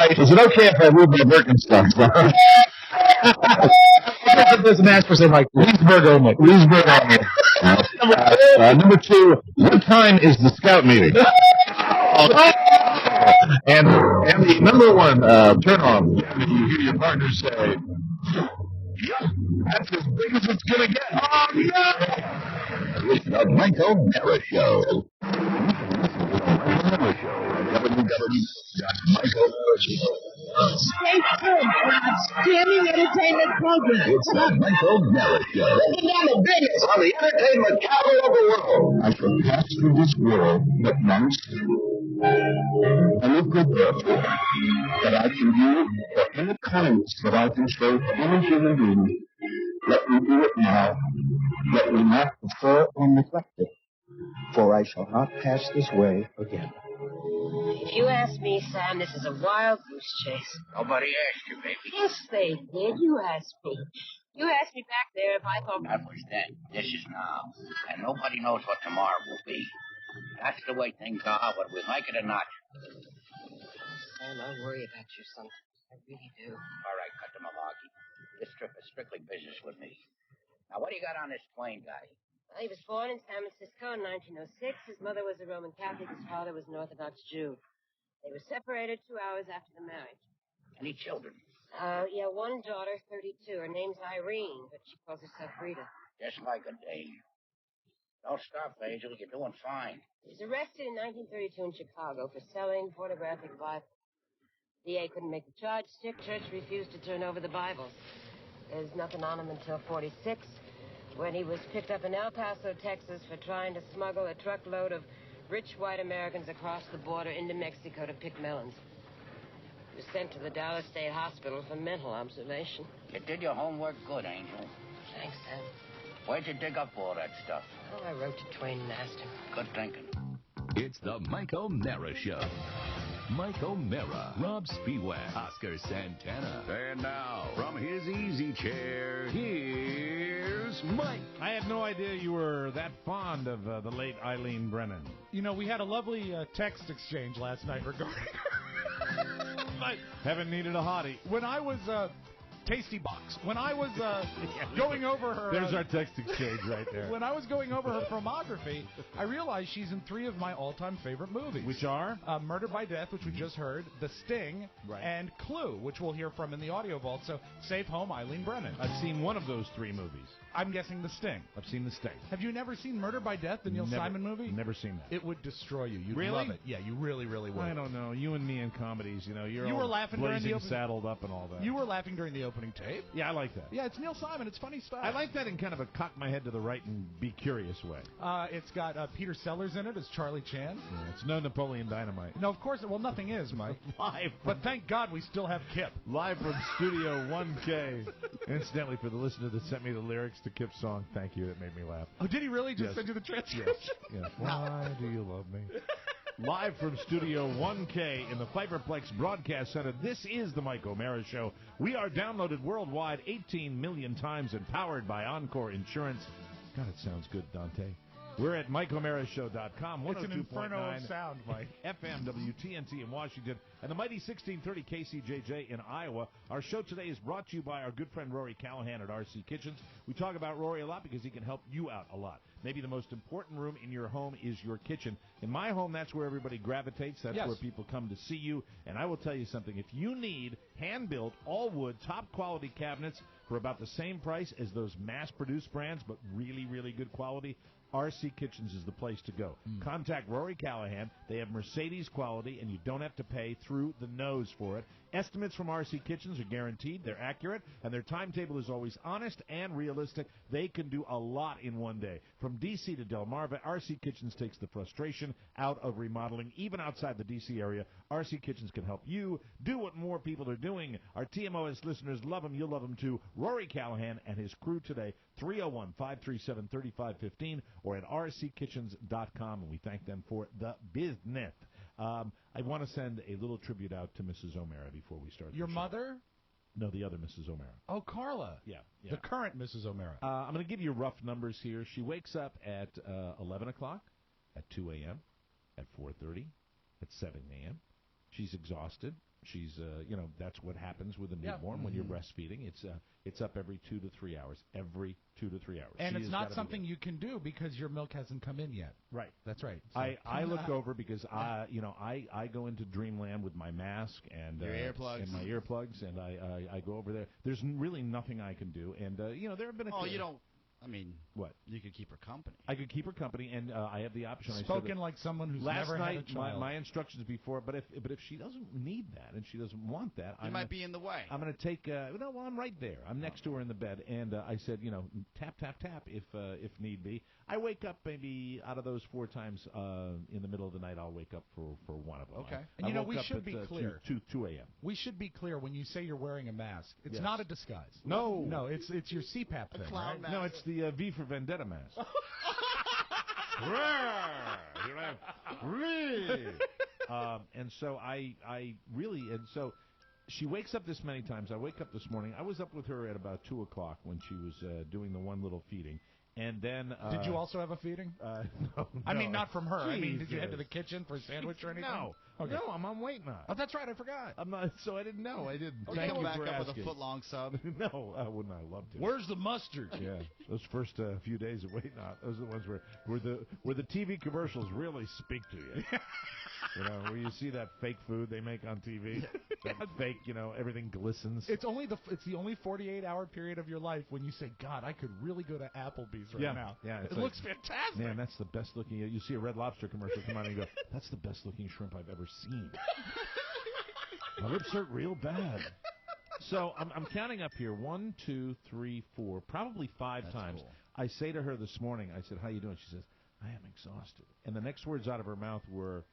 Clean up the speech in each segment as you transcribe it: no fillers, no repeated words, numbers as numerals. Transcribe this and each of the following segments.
Is it okay if I move my Birkenstocks? It doesn't ask for something like Leesburg only. Number 2, what time is the scout meeting? And the number 1 turn off, you hear your partner say, "Yup, that's as big as it's gonna get." Oh yeah! It's the Michael Mara Show. Stay tuned for an outstanding entertainment program. It's the Michael Mara Show. Breaking down the biggest On the entertainment capital of the world. I shall pass through this world, but once. And if good therefore, that I can do for any kindness that I can show to any human being, let me do it now. Let me not defer or neglect it, for I shall not pass this way again. If you ask me, Sam, this is a wild goose chase. Nobody asked you, baby. Yes, they did. You asked me. You asked me back there if I thought... That was then. This is now. And nobody knows what tomorrow will be. That's the way things are, whether we like it or not. Sam, I worry about you sometimes. I really do. All right, cut the malarkey. This trip is strictly business with me. Now, what do you got on this plane, guy? Well, he was born in San Francisco in 1906. His mother was a Roman Catholic. His father was an Orthodox Jew. They were separated 2 hours after the marriage. Any children? Yeah, one daughter, 32. Her name's Irene, but she calls herself Rita. Just like a dame. Don't stop, Basil. You're doing fine. He was arrested in 1932 in Chicago for selling pornographic Bibles. The DA couldn't make the charge stick. Church refused to turn over the Bibles. There's nothing on him until 46, when he was picked up in El Paso, Texas, for trying to smuggle a truckload of rich white Americans across the border into Mexico to pick melons. He was sent to the Dallas State Hospital for mental observation. You did your homework good, Angel. Thanks, Sam. Where'd you dig up all that stuff? Oh, I wrote to Twain and asked him. Good thinking. It's the Mike O'Mara Show. Mike O'Mara, Rob Spiewak, Oscar Santana. And now, from his easy chair, here's Mike. I had no idea you were that fond of the late Eileen Brennan. You know, we had a lovely text exchange last night regarding her. But haven't needed a hottie. When I was... Tasty Box. When I was going over her... There's our text exchange right there. When I was going over her filmography, I realized she's in 3 of my all-time favorite movies. Which are? Murder by Death, which we just heard, The Sting, and Clue, which we'll hear from in the audio vault. So, Safe Home, Eileen Brennan. I've seen one of those 3 movies. I'm guessing The Sting. I've seen The Sting. Have you never seen Murder by Death, the Neil Simon movie? Never seen that. It would destroy you. You'd love it. Yeah, you really, really would. I don't know. You and me in comedies, you know, you were laughing during the saddled up and all that. You were laughing during the opening tape? Yeah, I like that. Yeah, it's Neil Simon. It's funny stuff. I like that in kind of a cock my head to the right and be curious way. It's got Peter Sellers in it as Charlie Chan. Yeah, it's no Napoleon Dynamite. No, of course. Well, nothing is, Mike. Live. But thank God we still have Kip. Live from Studio 1K. Incidentally, for the listener that sent me the lyrics to Kip's song, thank you. It made me laugh. Oh, did he really just send you the transcription? Yes. Why do you love me? Live from Studio 1K in the Fiberplex Broadcast Center, this is the Mike O'Mara Show. We are downloaded worldwide 18 million times and powered by Encore Insurance. God, it sounds good, Dante. We're at MikeO'MaraShow.com. It's an inferno of sound, Mike. FM WTNT in Washington and the mighty 1630 KCJJ in Iowa. Our show today is brought to you by our good friend Rory Callahan at RC Kitchens. We talk about Rory a lot because he can help you out a lot. Maybe the most important room in your home is your kitchen. In my home, that's where everybody gravitates. That's where people come to see you. And I will tell you something. If you need hand-built, all-wood, top-quality cabinets for about the same price as those mass-produced brands, but really, really good quality, RC Kitchens is the place to go. Contact Rory Callahan. They have Mercedes quality, and you don't have to pay through the nose for it. Estimates from RC Kitchens are guaranteed. They're accurate, and their timetable is always honest and realistic. They can do a lot in one day. From D.C. to Delmarva, RC Kitchens takes the frustration out of remodeling. Even outside the D.C. area, RC Kitchens can help you do what more people are doing. Our TMOS listeners love him. You'll love him, too. Rory Callahan and his crew today, 301-537-3515 or at rckitchens.com, and we thank them for the business. I want to send a little tribute out to Mrs. O'Mara before we start. Your mother? No, the other Mrs. O'Mara. Oh, Carla. Yeah. The current Mrs. O'Mara. I'm going to give you rough numbers here. She wakes up at 11 o'clock, at 2 a.m., at 4:30, at 7 a.m. She's exhausted. She's, that's what happens with a newborn when you're breastfeeding. It's up every 2 to 3 hours. Every 2 to 3 hours. And it's not something you can do because your milk hasn't come in yet. Right. That's right. So. I look over because I go into dreamland with my mask and your earplugs and my earplugs, and I go over there. There's really nothing I can do, and there have been. Oh, you don't. I mean, what? You could keep her company. I could keep her company, and I have the option. Spoken like someone who's never had a child. Last night, my instructions before, but if she doesn't need that and she doesn't want that, you might be in the way. I'm going to take. Well, I'm right there. I'm next to her in the bed, and I said, tap, tap, tap, if need be. I wake up maybe out of those 4 times in the middle of the night. I'll wake up for one of them. Okay. And we should be clear. 2 a.m. We should be clear when you say you're wearing a mask. It's not a disguise. No, it's your CPAP thing, right? Mask. No, it's the V for Vendetta mask. And so so she wakes up this many times. I wake up this morning. I was up with her at about 2 o'clock when she was doing the one little feeding. And then did you also have a feeding? No. I mean, not from her. Jesus. I mean, did you head to the kitchen for a sandwich or anything? No. Okay. No, I'm on weight now. Oh, that's right. I forgot. I'm not. So I didn't know. I didn't. Thank you back for up with a foot-long sub. No, I wouldn't. I loved it. Where's the mustard? Yeah, those first few days of Wait Not, those are the ones where the TV commercials really speak to you. Where you see that fake food they make on TV, that fake, everything glistens. It's the only 48-hour period of your life when you say, God, I could really go to Applebee's right now. Yeah, it looks fantastic. Man, that's the best looking. You see a Red Lobster commercial come on and you go, that's the best looking shrimp I've ever seen. My lips hurt real bad. So I'm counting up here. 1, 2, 3, 4, probably 5 That's times. Cool. I say to her this morning, I said, how you doing? She says, I am exhausted. And the next words out of her mouth were,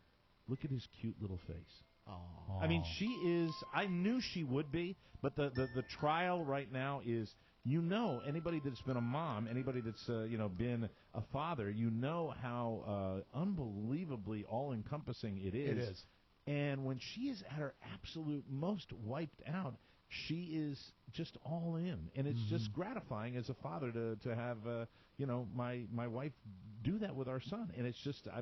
look at his cute little face. Aww. I mean, she is, I knew she would be, but the trial right now is, anybody that's been a mom, anybody that's, been a father, how unbelievably all-encompassing it is. It is. And when she is at her absolute most wiped out, she is just all in, and it's just gratifying as a father to have my wife do that with our son, and it's just I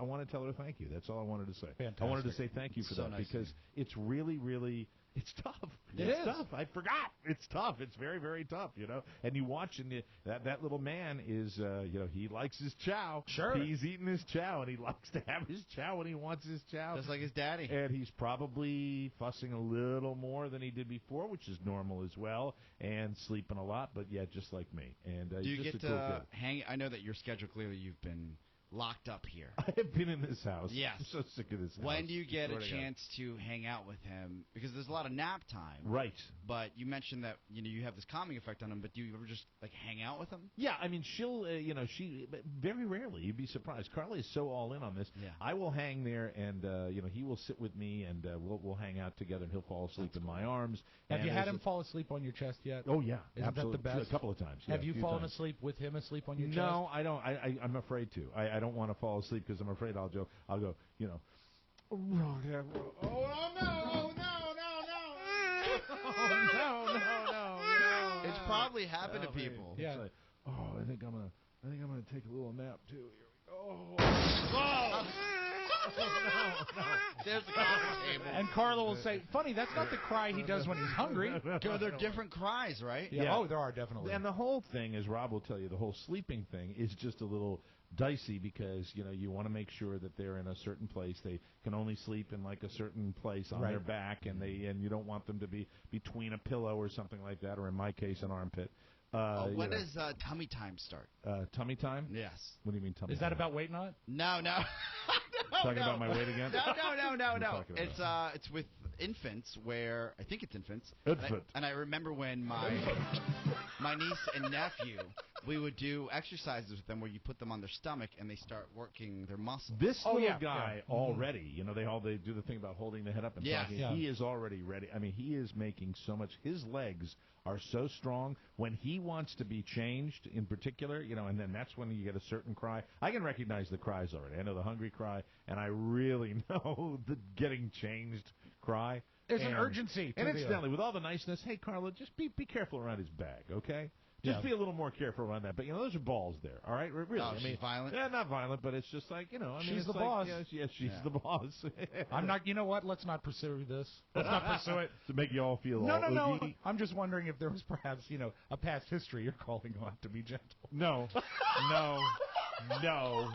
want to tell her thank you. That's all I wanted to say. Fantastic. I wanted to say thank you for that nice because it's really it's tough. It's tough. I forgot. It's tough. It's very, very tough, And you watch, and that little man is, he likes his chow. Sure. He's eating his chow, and he likes to have his chow when he wants his chow. Just like his daddy. And he's probably fussing a little more than he did before, which is normal as well, and sleeping a lot, but just like me. And do you just get a cool to kid. hang? I know that your schedule, clearly you've been locked up here. I have been in this house. Yes. I'm so sick of this house. When do you get a Swear to God. chance to hang out with him? Because there's a lot of nap time. Right. But you mentioned that you have this calming effect on him. But do you ever just hang out with him? Yeah, I mean she'll but very rarely. You'd be surprised. Carly is so all in on this. Yeah. I will hang there, and he will sit with me, and we'll hang out together, and he'll fall asleep in my arms. Have you and had him fall asleep on your chest yet? Oh yeah, Isn't absolutely. that the best? A couple of times. Have yeah, you a few fallen times. asleep with him asleep on your chest? No, I don't. I'm afraid to. I don't want to fall asleep because I'm afraid I'll go. Oh no! Oh no! Oh no! It's probably happened to people. Yeah. It's like, I think I'm gonna take a little nap too. Here we go. There's the coffee table. And Carla will say, funny, that's not the cry he does when he's hungry. They're different cries, right? Yeah. Oh, there are definitely. And the whole thing, as Rob will tell you, the whole sleeping thing is just a little dicey because you want to make sure that they're in a certain place. They can only sleep in like a certain place on their back, and you don't want them to be between a pillow or something like that, or in my case, an armpit. When does tummy time start? Tummy time? Yes. What do you mean tummy? Is that time? about weight not? No. Talking about my weight again? No. It's with infants where I think it's infants. And I remember when my niece and nephew, we would do exercises with them where you put them on their stomach and they start working their muscles. This little guy already, they do the thing about holding the head up and talking. Yeah. He is already ready. I mean, he is making so much. His legs are so strong. When he wants to be changed, in particular, and then that's when you get a certain cry. I can recognize the cries already. I know the hungry cry, and I really know the getting changed cry. There's an urgency to And incidentally, with all the niceness, hey, Carla, just be careful around his bag, okay? Just be a little more careful around that. But, those are balls there, all right? Really. Oh, she's violent? Yeah, not violent, but it's just like, she's the like, boss. Yes, she's the boss. I'm not, you know what? Let's not pursue this. Let's not pursue it. To make you all feel No. I'm just wondering if there was perhaps, a past history you're calling on to be gentle. No.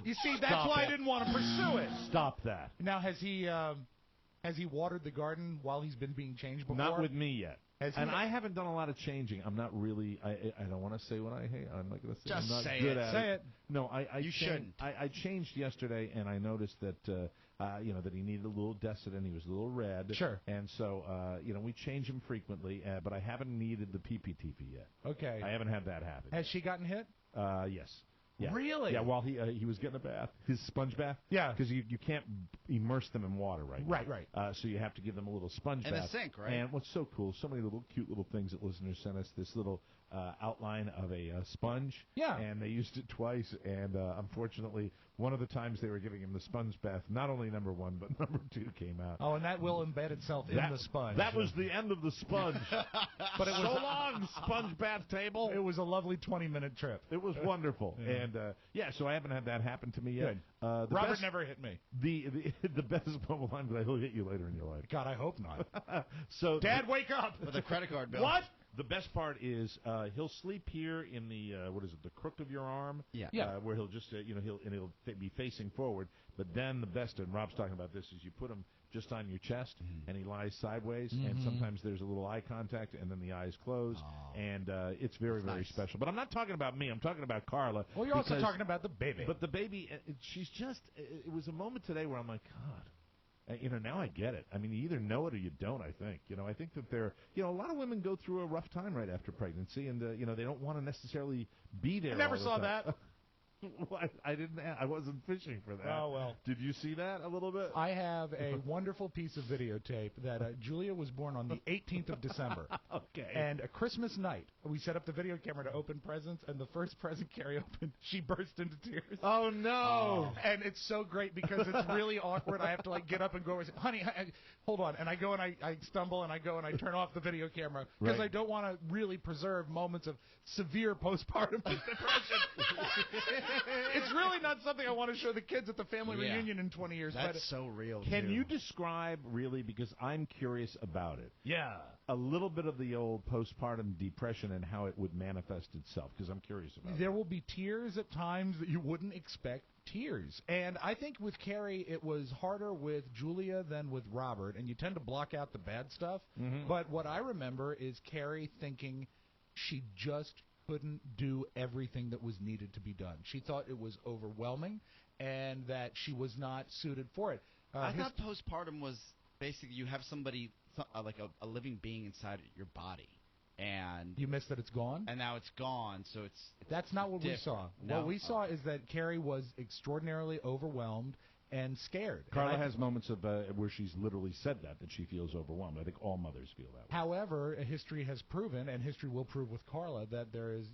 You see, that's why I didn't want to pursue it. Stop that. Now, has he watered the garden while he's been being changed before? Not with me yet. And I haven't done a lot of changing. I'm not really. I don't want to say what I hate. I'm not going to say. Just I'm not say good it. at Say it. No, You shouldn't. I changed yesterday, and I noticed that that he needed a little Desitin. He was a little red. Sure. And so we change him frequently, but I haven't needed the PPTP yet. Okay. I haven't had that happen. Has she gotten hit? Yes. Yeah. Really? Yeah, while he was getting a bath, his sponge bath. Yeah. Because you can't immerse them in water right now. Right. So you have to give them a little sponge bath. And a sink, right? And what's so cool, so many little cute little things that listeners sent us, this little outline of a sponge. Yeah. And they used it twice, and unfortunately, one of the times they were giving him the sponge bath, not only number 1, but number 2 came out. Oh, and that will embed itself in the sponge. That was the end of the sponge. But it was so long, sponge bath table. It was a lovely 20-minute trip. It was wonderful. And, so I haven't had that happen to me yet. Good. Robert never hit me. The best moment line, but he'll hit you later in your life. God, I hope not. So Dad, wake up! With a credit card bill. What? The best part is he'll sleep here in the the crook of your arm. Yeah. Where he'll just he'll be facing forward. But then the best, and Rob's talking about this, is you put him just on your chest, and he lies sideways, and sometimes there's a little eye contact, and then the eyes close, and it's very, very special. But I'm not talking about me. I'm talking about Carla. Well, you're also talking about the baby. But the baby, she's just. It was a moment today where I'm like, God. Now I get it. I mean, you either know it or you don't, I think. I think that a lot of women go through a rough time right after pregnancy, and, they don't want to necessarily be there. I never all the saw time. that. Well, I didn't. I wasn't fishing for that. Oh, well. Did you see that a little bit? I have a wonderful piece of videotape that Julia was born on the 18th of December. Okay. And a Christmas night, we set up the video camera to open presents, and the first present Carrie opened, she burst into tears. Oh, no. And it's so great because it's really awkward. I have to, get up and go over and say, honey, hold on. And I go and I stumble, and I go and I turn off the video camera because I don't want to really preserve moments of severe postpartum depression. It's really not something I want to show the kids at the family reunion in 20 years. That's so real, Can you describe, really, because I'm curious about it, a little bit of the old postpartum depression and how it would manifest itself? Because I'm curious about it. There will be tears at times that you wouldn't expect tears. And I think with Carrie, it was harder with Julia than with Robert, and you tend to block out the bad stuff. But what I remember is Carrie thinking she just couldn't do everything that was needed to be done. She thought it was overwhelming and that she was not suited for it. I thought postpartum was basically you have somebody, like a living being inside your body. And you missed that it's gone? And now it's gone, so it's That's not what we saw. No? What we saw is that Carrie was extraordinarily overwhelmed and scared. Carla has moments of where she's literally said that she feels overwhelmed. I think all mothers feel that way. However, history has proven, and history will prove with Carla, that there is,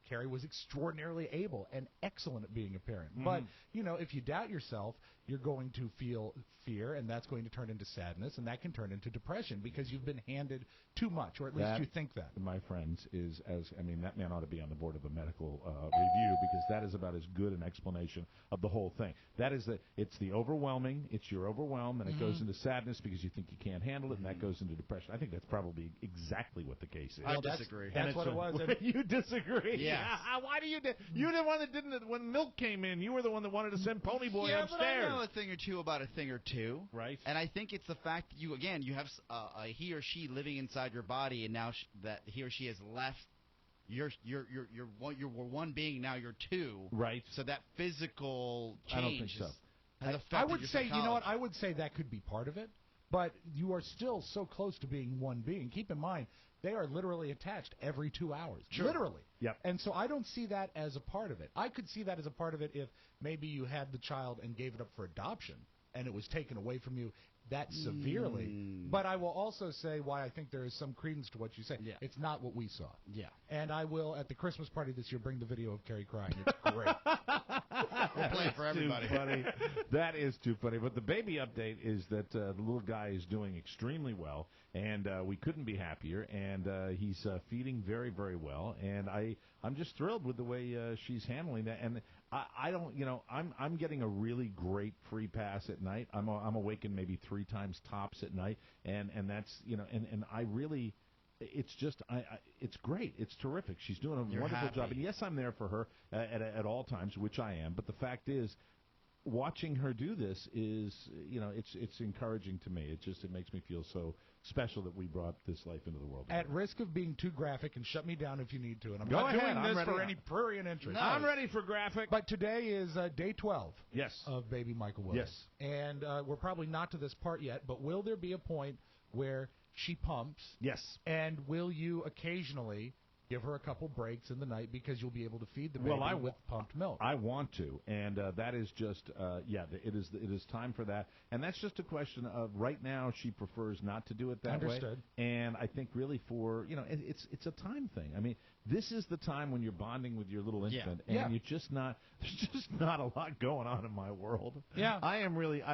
Carrie was extraordinarily able and excellent at being a parent. But, if you doubt yourself, you're going to feel fear, and that's going to turn into sadness, and that can turn into depression because you've been handed too much, or at least you think that. My friends, that man ought to be on the board of a medical review because that is about as good an explanation of the whole thing. That is it's the overwhelming, you're overwhelmed, and it goes into sadness because you think you can't handle it, and that goes into depression. I think that's probably exactly what the case is. I disagree. That's what it was. You disagree? Yeah. Why do you? You're the one that didn't. When milk came in, you were the one that wanted to send Ponyboy upstairs. But I know a thing or two about a thing or two. Right. And I think it's the fact that you have a he or she living inside your body, and now that he or she has left. You're one being, now you're two. Right. So that physical change. I don't think so. I would say, I would say that could be part of it, but you are still so close to being one being. Keep in mind, they are literally attached every 2 hours. Sure. Literally. Yep. And so I don't see that as a part of it. I could see that as a part of it if maybe you had the child and gave it up for adoption and it was taken away from you that severely. But I will also say why I think there is some credence to what you say. Yeah. It's not what we saw. Yeah. And I will, at the Christmas party this year, bring the video of Carrie crying. It's great. We'll play it for everybody. Too funny. That is too funny. But the baby update is that the little guy is doing extremely well. and we couldn't be happier. And he's feeding very, very well, and I'm just thrilled with the way she's handling that. And I don't, I'm getting a really great free pass at night. I'm awakened maybe 3 times tops at night, and that's and I really. It's just, it's great. It's terrific. She's doing a wonderful job. And yes, I'm there for her at all times, which I am. But the fact is, watching her do this is, it's encouraging to me. It makes me feel so special that we brought this life into the world. At risk of being too graphic, and shut me down if you need to. And I'm Go not ahead. doing this for any prurient interest. No. I'm ready for graphic. But today is day 12. Yes. Of baby Michael Williams. Yes. And we're probably not to this part yet, but will there be a point where she pumps? Yes. And will you occasionally give her a couple breaks in the night because you'll be able to feed the baby with pumped milk? I want to, and that is just, it is time for that. And that's just a question of right now she prefers not to do it that way. Understood. And I think really for, it's a time thing. I mean, this is the time when you're bonding with your little infant, and you're just not, there's just not a lot going on in my world. Yeah.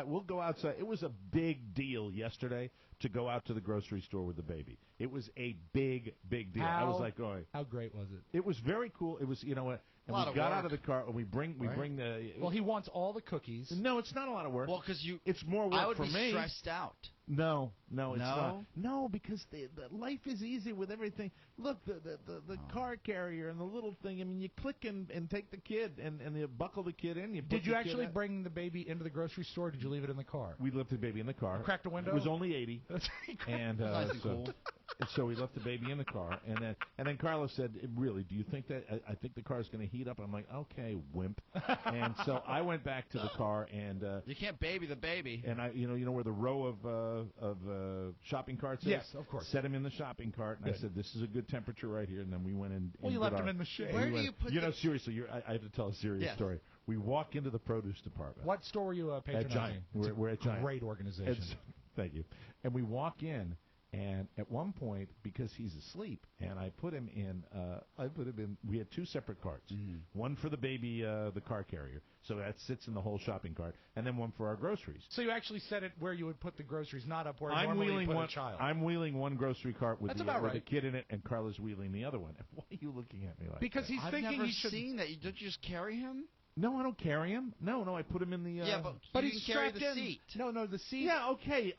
We'll go outside. It was a big deal yesterday to go out to the grocery store with the baby. It was a big, big deal. I was like going. How great was it? It was very cool. It was, and we got out of the car and we bring the. Well, he wants all the cookies. No, it's not a lot of work. Well, because it's more work for me. I would be stressed out. No, it's not. No, because the life is easy with everything. Look, the car carrier and the little thing. I mean, you click and take the kid and you buckle the kid in. Did you actually bring the baby into the grocery store? Or did you leave it in the car? We left the baby in the car. You cracked a window? It was only 80. That's and nice and cool. So we left the baby in the car, and then Carla said, "Really, do you think that? I think the car's going to heat up." I'm like, "Okay, wimp." And so I went back to the car, and you can't baby the baby. And I, where the row of shopping carts is? Yes, of course. Set him in the shopping cart, and I said, "This is a good temperature right here." And then we went in. Well, you left him in the shade. Where do you put? Seriously, I have to tell a serious story. We walk into the produce department. What store were you patronizing? At Giant. We're at Giant. Great organization. Thank you. And we walk in. And at one point, because he's asleep, and I put him in, we had 2 separate carts. Mm-hmm. One for the baby, the car carrier, so that sits in the whole shopping cart, and then one for our groceries. So you actually set it where you would put the groceries, not up where normally you put a child. I'm wheeling one grocery cart with with a kid in it, and Carla's wheeling the other one. Why are you looking at me like because that? He's I've thinking never he should. seen that. Don't you just carry him? No, I don't carry him. No, I put him in the. Yeah, but he's carry the strapped in. seat. No, the seat. Yeah, okay.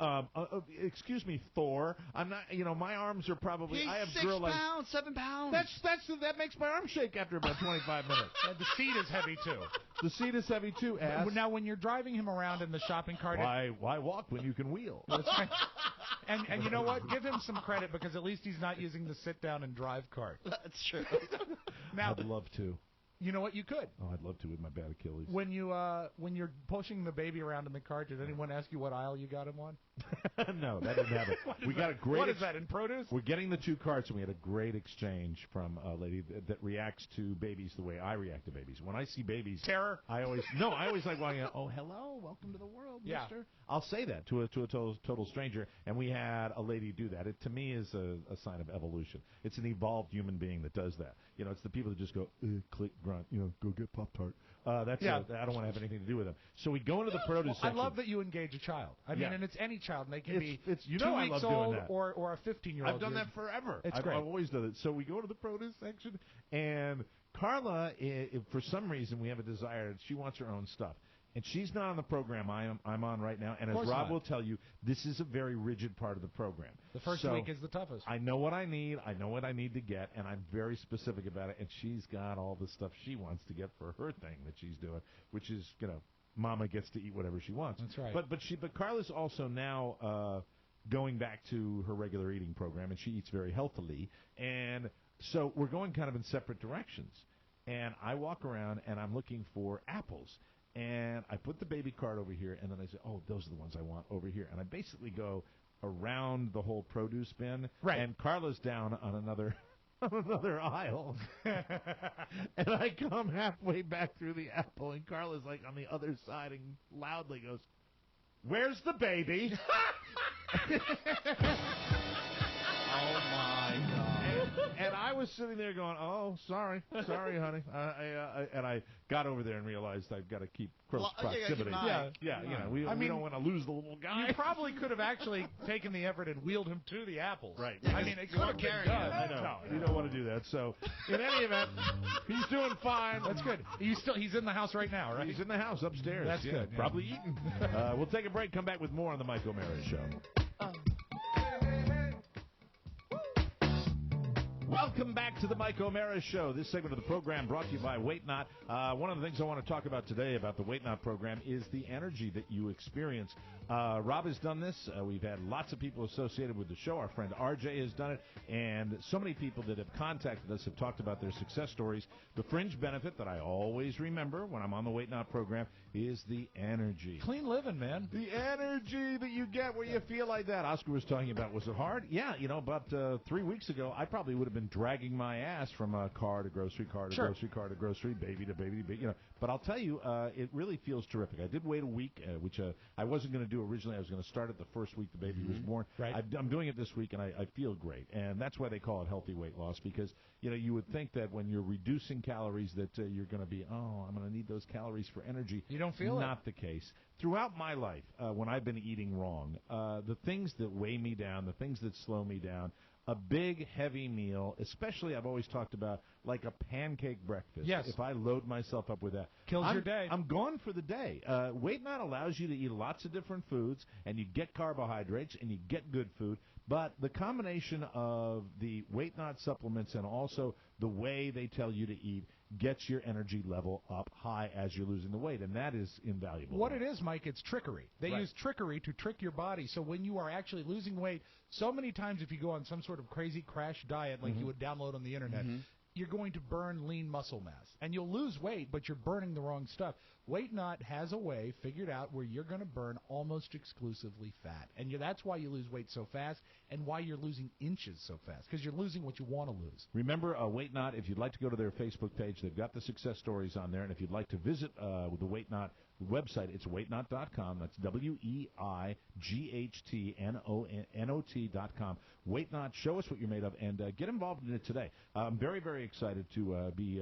Excuse me, Thor. I'm not. My arms are probably. He's I have 6 pounds, 7 pounds. That makes my arm shake after about 25 minutes. The seat is heavy too. The seat is heavy too. Ass. Now, when you're driving him around in the shopping cart, why walk when you can wheel? And you know what? Give him some credit because at least he's not using the sit down and drive cart. That's true. Now, I'd love to. You know what? You could. Oh, I'd love to with my bad Achilles. When you're pushing the baby around in the cart, did anyone ask you what aisle you got him on? No, that didn't happen. We got a great. What is that in produce? We're getting the 2 carts, and we had a great exchange from a lady that reacts to babies the way I react to babies. When I see babies, terror. I always like going, "Oh, hello, welcome to the world, mister." I'll say that to a total stranger, and we had a lady do that. It to me is a sign of evolution. It's an evolved human being that does that. It's the people that just go click grunt, go get Pop-Tart. I don't want to have anything to do with them. So we go into the produce section. I love that you engage a child. I mean, and it's any child. And they can be 2 I weeks love old doing that. or a 15-year-old. I've done that forever. It's great. I've always done it. So we go to the produce section, and Carla, for some reason, we have a desire. She wants her own stuff. And she's not on the program I'm on right now. And as Rob will tell you, this is a very rigid part of the program. The first week is the toughest. I know what I need. I know what I need to get, and I'm very specific about it. And she's got all the stuff she wants to get for her thing that she's doing, which is, Mama gets to eat whatever she wants. That's right. But Carla's also now going back to her regular eating program, and she eats very healthily. And so we're going kind of in separate directions. And I walk around, and I'm looking for apples. And I put the baby cart over here, and then I say, "Oh, those are the ones I want over here." And I basically go around the whole produce bin, right. And Carla's down on another aisle. And I come halfway back through the apple, and Carla's like on the other side and loudly goes, "Where's the baby?" Oh, my God. And I was was sitting there going, "Oh, sorry, honey," and I got over there and realized I've got to keep close proximity. Yeah, we don't want to lose the little guy. You probably could have actually taken the effort and wheeled him to the apples. Right. I mean, it could have been done. I know. No, you don't want to do that. So, in any event, he's doing fine. That's good. He's in the house right now, right? He's in the house upstairs. That's good. Yeah. Probably eating. We'll take a break. Come back with more on the Mike O'Mara Show. Welcome back to the Mike O'Mara Show. This segment of the program brought to you by Weight Not. One of the things I want to talk about today about the Weight Not program is the energy that you experience. Rob has done this. We've had lots of people associated with the show. Our friend RJ has done it. And so many people that have contacted us have talked about their success stories. The fringe benefit that I always remember when I'm on the Weight Not program is the energy. Clean living, man. The energy that you get where you feel like that. Oscar was talking about, was it hard? Yeah, about 3 weeks ago, I probably would have been dragging my ass from a car to grocery, car to grocery, car to grocery, baby to baby, But I'll tell you, it really feels terrific. I did wait a week, which I wasn't going to do originally. I was going to start it the first week the baby was born. Right. I'm doing it this week, and I feel great. And that's why they call it healthy weight loss, because you would think that when you're reducing calories that you're going to be, I'm going to need those calories for energy. You don't feel Not the case. Throughout my life, when I've been eating wrong, the things that weigh me down, the things that slow me down, a big, heavy meal, especially I've always talked about, like a pancake breakfast. Yes. If I load myself up with that. Kills your day. I'm gone for the day. Weight Not allows you to eat lots of different foods, and you get carbohydrates, and you get good food. But the combination of the Weight Not supplements and also the way they tell you to eat gets your energy level up high as you're losing the weight, and that is invaluable. What it is, Mike, it's trickery. They use trickery to trick your body. So when you are actually losing weight, so many times if you go on some sort of crazy crash diet like you would download on the internet, you're going to burn lean muscle mass. And you'll lose weight, but you're burning the wrong stuff. Weight Not has a way figured out where you're going to burn almost exclusively fat. And that's why you lose weight so fast and why you're losing inches so fast, because you're losing what you want to lose. Remember, Weight Not, if you'd like to go to their Facebook page, they've got the success stories on there. And if you'd like to visit the Weight Not website, it's weightnot.com. That's WEIGHTNOT.com. Weight Not, show us what you're made of, and get involved in it today. I'm very, very excited to be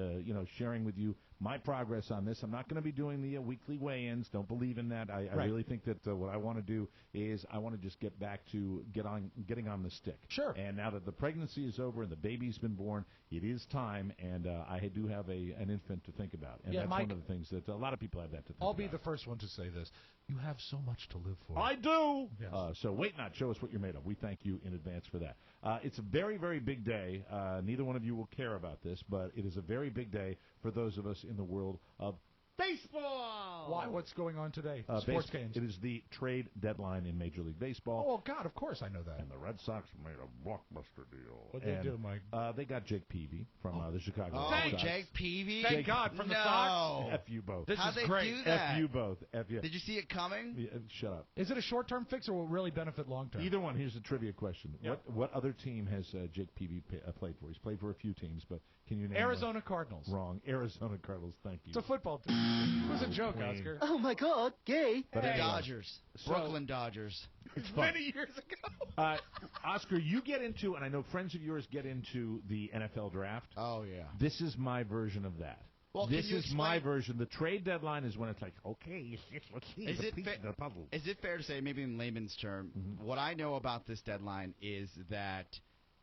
sharing with you my progress on this. I'm not going to be doing the weekly weigh-ins. Don't believe in that. I really think that what I want to do is I want to just get back to getting on the stick. Sure. And now that the pregnancy is over and the baby's been born, it is time, and I do have an infant to think about. And that's Mike, one of the things that a lot of people have that to think about. I'll be the first one to say this. You have so much to live for. I do. Yes. So Weight Not, show us what you're made of. We thank you in advance for that. It's a very, very big day. Neither one of you will care about this, but it is a very big day for those of us in the world of baseball. Why? What's going on today? Sports games. It is the trade deadline in Major League Baseball. Oh, God, of course I know that. And the Red Sox made a blockbuster deal. What'd they do, Mike? They got Jake Peavy from the Chicago Red Sox. Jake Peavy? Thank God, from the Sox? F you both. This How'd is they great. do that? F you both. F you. Did you see it coming? Yeah, shut up. Is it a short-term fix or will it really benefit long-term? Either one. Here's a trivia question. Yep. What other team has Jake Peavy played for? He's played for a few teams, but can you name Arizona Cardinals. Wrong. Arizona Cardinals. Thank you. It's a football team. It was a joke, Oscar. Oh my God, gay. But The anyway, Dodgers. Brooklyn Dodgers. it's fun. Many years ago. Oscar, you get into, and I know friends of yours get into the NFL draft. Oh, yeah. This is my version of that. Well, this can you is my explain- version. The trade deadline is when it's like, okay, let's see Is the it piece of the puzzle. Is it fair to say, maybe in layman's term, what I know about this deadline is that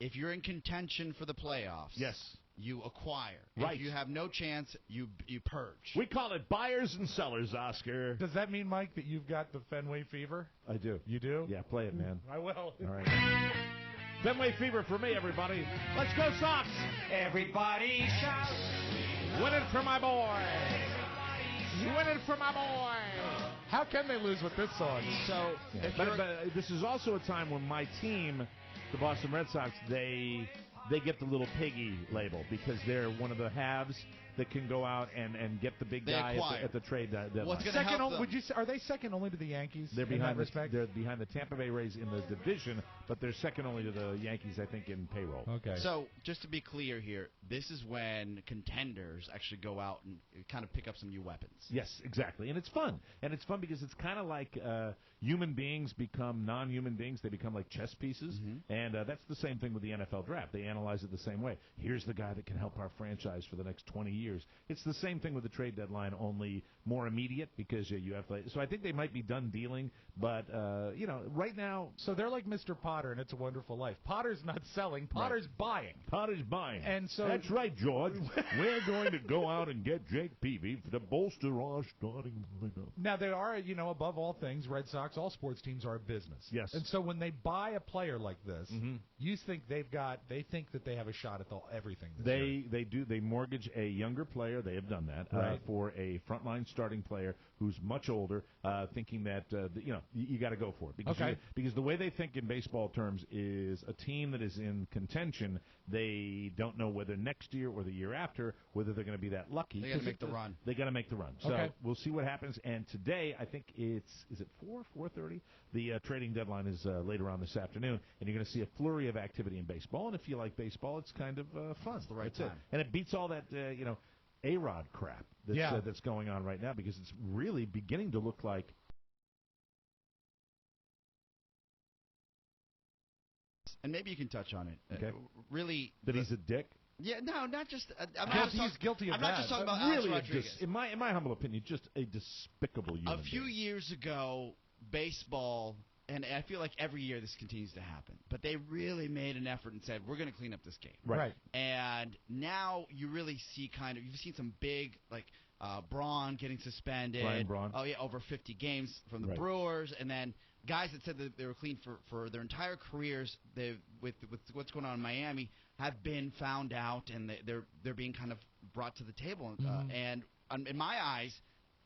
if you're in contention for the playoffs, Yes. you acquire. Right. If you have no chance, you purge. We call it buyers and sellers, Oscar. Does that mean, Mike, that you've got the Fenway fever? I do. You do? Yeah, play it, man. I will. All right. Fenway fever for me, everybody. Let's go, Sox. Everybody shout. Win it for my boy. Win it for my boy. How can they lose with this song? So, if But, you're, but this is also a time when my team, the Boston Red Sox, they get the little piggy label because they're one of the halves. that can go out and get the big guy at the trade deadline. What's going to help them? Are they second only to the Yankees? They're behind the Tampa Bay Rays in the division, but they're second only to the Yankees, I think, in payroll. Okay. So just to be clear here, this is when contenders actually go out and kind of pick up some new weapons. Yes, exactly, and it's fun. And it's fun because it's kind of like human beings become non-human beings. They become like chess pieces, and that's the same thing with the NFL draft. They analyze it the same way. Here's the guy that can help our franchise for the next 20 years. It's the same thing with the trade deadline, only more immediate because you have. So I think they might be done dealing, but right now. So they're like Mr. Potter and It's a Wonderful Life. Potter's not selling. Potter's buying. Potter's buying. And so that's right, George. We're going to go out and get Jake Peavy to bolster our starting lineup. Now they are, above all things, Red Sox. All sports teams are a business. Yes. And so when they buy a player like this, you think they think that they have a shot at everything. They do. They mortgage a younger player. They have done that for a frontline starting player who's much older, thinking that you got to go for it because the way they think in baseball terms is a team that is in contention. They don't know whether next year or the year after whether they're going to be that lucky. They got to make the run. They got to make the run. So we'll see what happens. And today, I think is it 4:30? The trading deadline is later on this afternoon, and you're going to see a flurry of activity in baseball. And if you like baseball, it's kind of fun. It's the right time. And it beats all that A-Rod crap that's going on right now because it's really beginning to look like. And maybe you can touch on it. Okay. Really, that he's a dick. Yeah, no, not just. He's guilty of that. I'm not just talking about really Alex Rodriguez. in my humble opinion, just a despicable human A few being. years ago, baseball, and I feel like every year this continues to happen, but they really made an effort and said, we're going to clean up this game. Right. And now you really see you've seen some big, like, Braun getting suspended. Brian Braun. Oh, yeah, over 50 games from the Brewers. And then guys that said that they were clean for their entire careers with what's going on in Miami have been found out, and they're being kind of brought to the table. And in my eyes,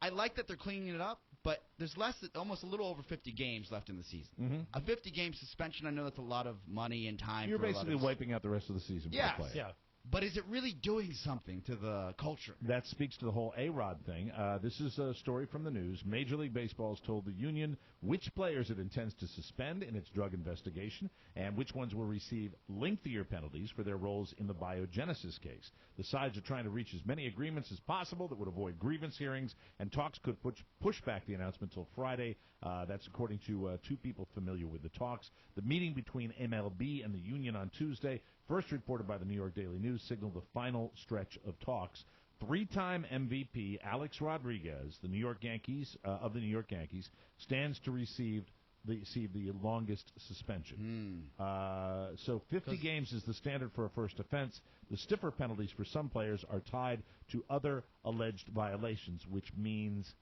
I like that they're cleaning it up, but there's almost a little over 50 games left in the season. A 50-game suspension, I know that's a lot of money and time. You're basically wiping out the rest of the season for the player. Yeah. But is it really doing something to the culture? That speaks to the whole A-Rod thing. This is a story from the news. Major League Baseball has told the union which players it intends to suspend in its drug investigation and which ones will receive lengthier penalties for their roles in the biogenesis case. The sides are trying to reach as many agreements as possible that would avoid grievance hearings, and talks could push back the announcement until Friday. That's according to two people familiar with the talks. The meeting between MLB and the union on Tuesday, first reported by the New York Daily News, signaled the final stretch of talks. Three-time MVP Alex Rodriguez, the New York Yankees of the New York Yankees, stands to receive the longest suspension. So 50 games is the standard for a first offense. The stiffer penalties for some players are tied to other alleged violations, which means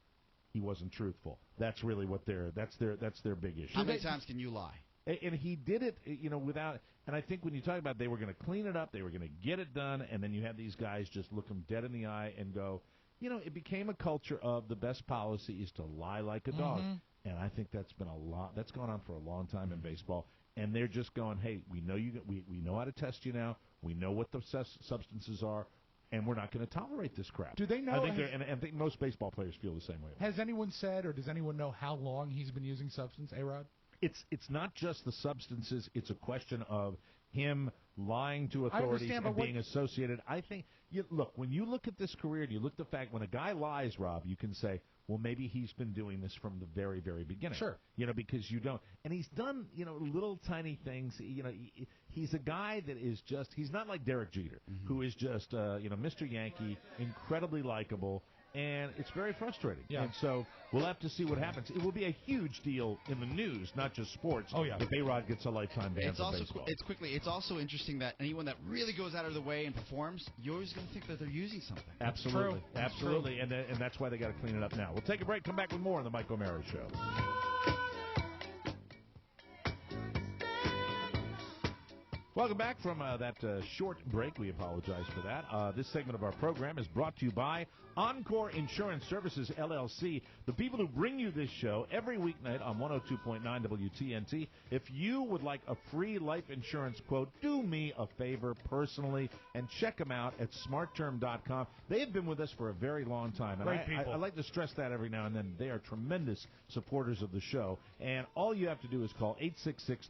he wasn't truthful. That's really what that's their big issue. How many times can you lie? And he did it, without. And I think when you talk about they were going to clean it up, they were going to get it done, and then you have these guys just look them dead in the eye and go, it became a culture of the best policy is to lie like a dog. And I think that's gone on for a long time in baseball. And they're just going, hey, we know we know how to test you now. We know what the substances are. And we're not going to tolerate this crap. Do they know? I think most baseball players feel the same way. Has anyone said, or does anyone know how long he's been using substance, A-Rod? It's not just the substances. It's a question of him lying to authorities and being associated. I think, look, when you look at this career and you look at the fact when a guy lies, Rob, you can say, well, maybe he's been doing this from the very, very beginning. Sure. Because you don't. And he's done, little tiny things. He's a guy that is just, he's not like Derek Jeter, who is just, Mr. Yankee, incredibly likable. And it's very frustrating. Yeah. And so we'll have to see what happens. It will be a huge deal in the news, not just sports. Oh, yeah. If A-Rod gets a lifetime ban for baseball. It's also interesting that anyone that really goes out of their way and performs, you're always going to think that they're using something. Absolutely. Absolutely. And that's why they got to clean it up now. We'll take a break, come back with more on the Mike O'Mara Show. Welcome back from that short break. We apologize for that. This segment of our program is brought to you by Encore Insurance Services, LLC, the people who bring you this show every weeknight on 102.9 WTNT. If you would like a free life insurance quote, do me a favor personally and check them out at smartterm.com. They have been with us for a very long time. And I like to stress that every now and then. They are tremendous supporters of the show. And all you have to do is call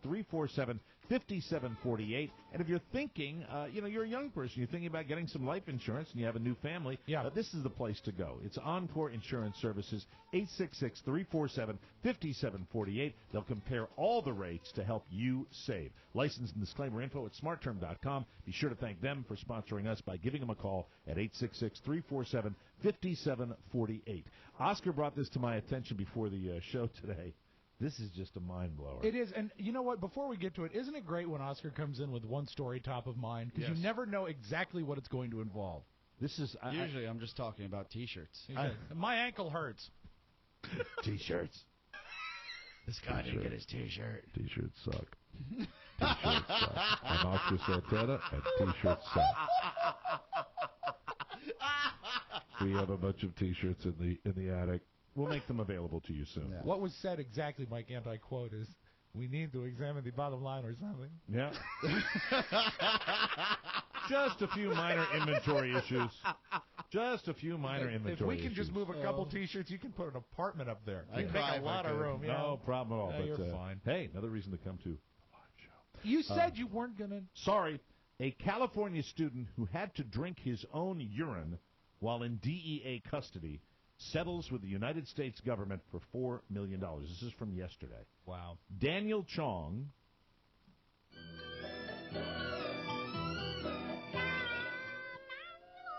866-347-5748. And if you're thinking, you're a young person, you're thinking about getting some life insurance and you have a new family, this is the place to go. It's Encore Insurance Services, 866-347-5748. They'll compare all the rates to help you save. License and disclaimer info at smartterm.com. Be sure to thank them for sponsoring us by giving them a call at 866-347-5748. Oscar brought this to my attention before the show today. This is just a mind blower. It is, and you know what? Before we get to it, isn't it great when Oscar comes in with one story top of mind? Because you never know exactly what it's going to involve. This is usually I'm just talking about T-shirts. My ankle hurts. T-shirts. This guy didn't get his T-shirt. T-shirts suck. T-shirts suck. I'm Oscar Santana, and T-shirts suck. We have a bunch of T-shirts in the attic. We'll make them available to you soon. Yeah. What was said exactly, Mike, anti-quote, is we need to examine the bottom line or something. Yeah. Just a few minor inventory issues. Just a few minor inventory issues. If we can just move a couple T-shirts, you can put an apartment up there. You make a lot of room. No problem at all. You're fine. Hey, another reason to come to the live show. You said you weren't going to. Sorry. A California student who had to drink his own urine while in DEA custody settles with the United States government for $4 million. This is from yesterday. Wow. Daniel Chong.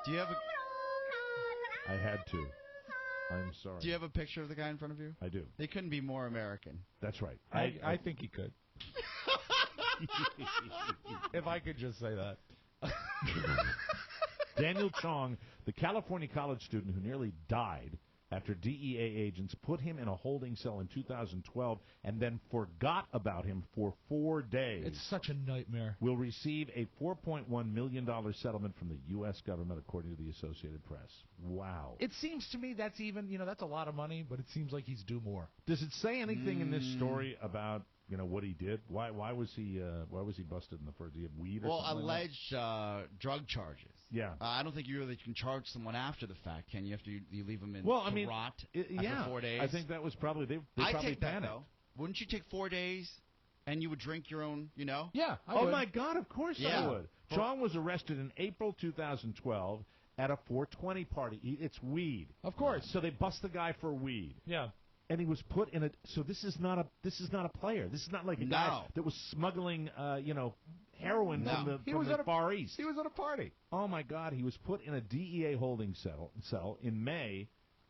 Do you have a... I had to. I'm sorry. Do you have a picture of the guy in front of you? I do. They couldn't be more American. That's right. I think he could. If I could just say that. Daniel Chong, the California college student who nearly died after DEA agents put him in a holding cell in 2012 and then forgot about him for 4 days. It's such a nightmare. Will receive a $4.1 million settlement from the U.S. government, according to the Associated Press. Wow. It seems to me that's even, that's a lot of money, but it seems like he's due more. Does it say anything in this story about what he did? Why was he busted in the first? Did he have weed or something? Well, alleged drug charges. Yeah. I don't think you really can charge someone after the fact, can you? After you leave them in rot after 4 days. I think that was probably they I probably take panicked. that though. Wouldn't you take 4 days and you would drink your own? Yeah. I oh would. my God! Of course I would. Chong was arrested in April 2012 at a 420 party. It's weed. Of course. So they bust the guy for weed. Yeah. And he was put in a. So this is not a player. This is not like a guy that was smuggling, heroin from the Far East. He was at a party. Oh my God! He was put in a DEA holding cell in May.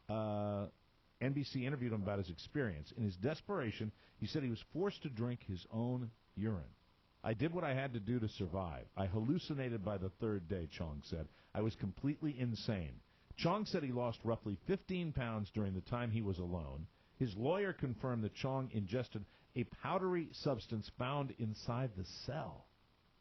NBC interviewed him about his experience. In his desperation, he said he was forced to drink his own urine. I did what I had to do to survive. I hallucinated by the third day, Chong said. I was completely insane. Chong said he lost roughly 15 pounds during the time he was alone. His lawyer confirmed that Chong ingested a powdery substance found inside the cell.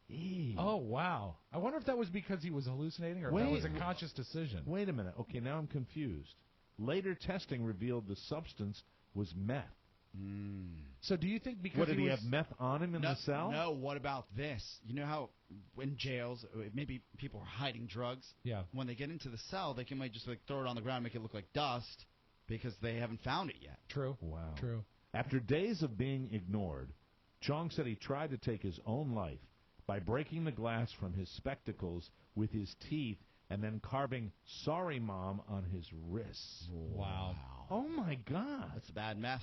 Eee. Oh, wow. I wonder if that was because he was hallucinating or if that was a conscious decision. Wait a minute. Okay, now I'm confused. Later testing revealed the substance was meth. So do you think because What, did he have meth on him in the cell? No, what about this? You know how in jails, maybe people are hiding drugs? Yeah. When they get into the cell, they can just throw it on the ground and make it look like dust because they haven't found it yet. True. Wow. True. After days of being ignored, Chong said he tried to take his own life by breaking the glass from his spectacles with his teeth and then carving "Sorry, Mom" on his wrists. Wow. Oh, my God. That's bad meth.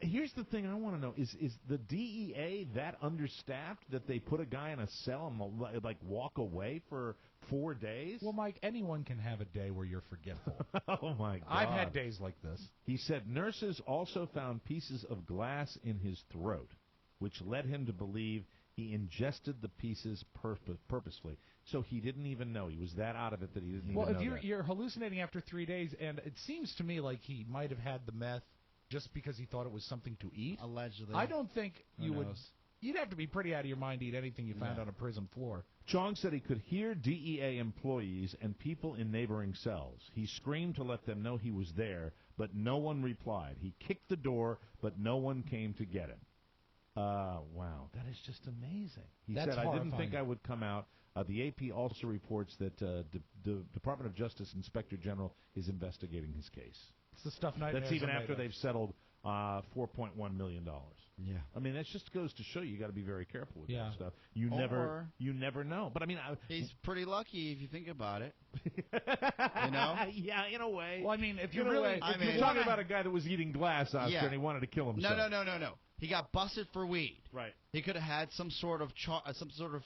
Here's the thing I want to know. Is the DEA that understaffed that they put a guy in a cell and, walk away for 4 days? Well, Mike, anyone can have a day where you're forgetful. Oh, my God. I've had days like this. He said nurses also found pieces of glass in his throat, which led him to believe he ingested the pieces purposefully. So he didn't even know. He was that out of it that he didn't even know. Well, if you're hallucinating after 3 days, and it seems to me like he might have had the meth just because he thought it was something to eat. Allegedly. I don't think you would You'd have to be pretty out of your mind to eat anything you found on a prison floor. Chong said he could hear DEA employees and people in neighboring cells. He screamed to let them know he was there, but no one replied. He kicked the door, but no one came to get him. Wow, that is just amazing. He That's said, I didn't horrifying. think I would come out. The AP also reports that the Department of Justice Inspector General is investigating his case. It's the stuff nightmares That's even are made after of. they've settled $4.1 million. Yeah. I mean, that just goes to show you got to be very careful with Yeah. that stuff. You never know. But I mean, He's pretty lucky if you think about it. You know? Yeah, in a way. Well, I mean, if In you a really... way. I If mean- you're talking about a guy that was eating glass, Oscar, Yeah. and he wanted to kill himself. No. He got busted for weed. Right. He could have had some sort of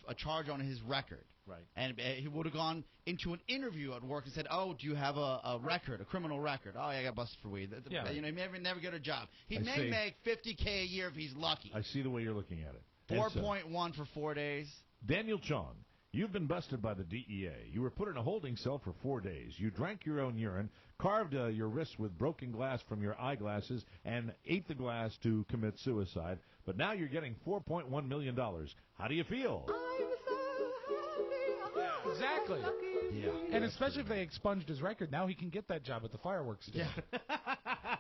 a charge on his record. Right. And he would have gone into an interview at work and said, "Oh, do you have a record, a criminal record?" "Oh, yeah, I got busted for weed." Yeah. You know, he may never get a job. He I may see. make $50K a year if he's lucky. I see the way you're looking at it. And so, 4.1 for 4 days. Daniel Chong, you've been busted by the DEA. You were put in a holding cell for 4 days. You drank your own urine, carved your wrists with broken glass from your eyeglasses, and ate the glass to commit suicide. But now you're getting $4.1 million. How do you feel? Exactly. Yeah. And especially if they expunged his record, now he can get that job at the fireworks stand. Yeah.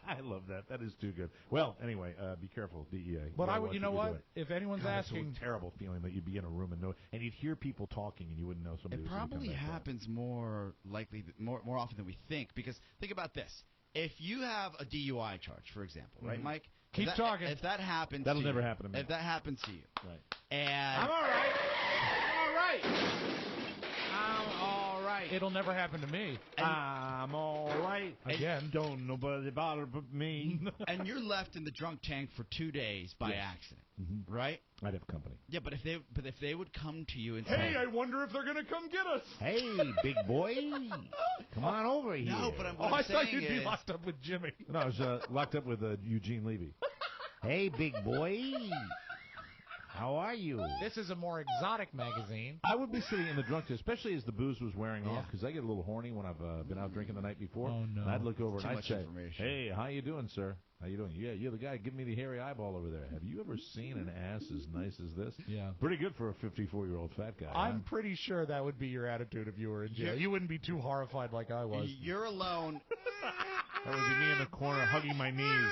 I love that. That is too good. Well, anyway, be careful, DEA. But gotta watch you know you're what? doing. If anyone's God, asking... it's a terrible feeling that you'd be in a room and you'd hear people talking and you wouldn't know somebody It was gonna come probably back down. happens more often than we think. Because think about this: if you have a DUI charge, for example, right, Mike? Keep talking. If that happens, That'll to never you, happen to me. If that happens to you, Right. and I'm all right. It'll never happen to me. I'm all right. Again. Don't nobody bother but me. and you're left in the drunk tank for 2 days by accident, right? I'd have company. Yeah, but if they would come to you and Hey, say, I wonder if they're going to come get us. Hey, big boy, come on over here. no, but Oh, what I I'm thought saying you'd be is, locked up with Jimmy. No, I was locked up with Eugene Levy. Hey, big boy, how are you? This is a more exotic magazine. I would be sitting in the drunk tank, especially as the booze was wearing off, Yeah. because I get a little horny when I've been out drinking the night before. Oh, no. And I'd look over Too and I'd much say, information. "Hey, how you doing, sir? How you doing? Yeah, you're the guy giving me the hairy eyeball over there. Have you ever seen an ass as nice as this? Yeah. Pretty good for a 54-year-old fat guy. I'm huh?" pretty sure that would be your attitude if you were in jail. Yeah. You wouldn't be too horrified like I was. you're alone. That would be me in the corner hugging my knees.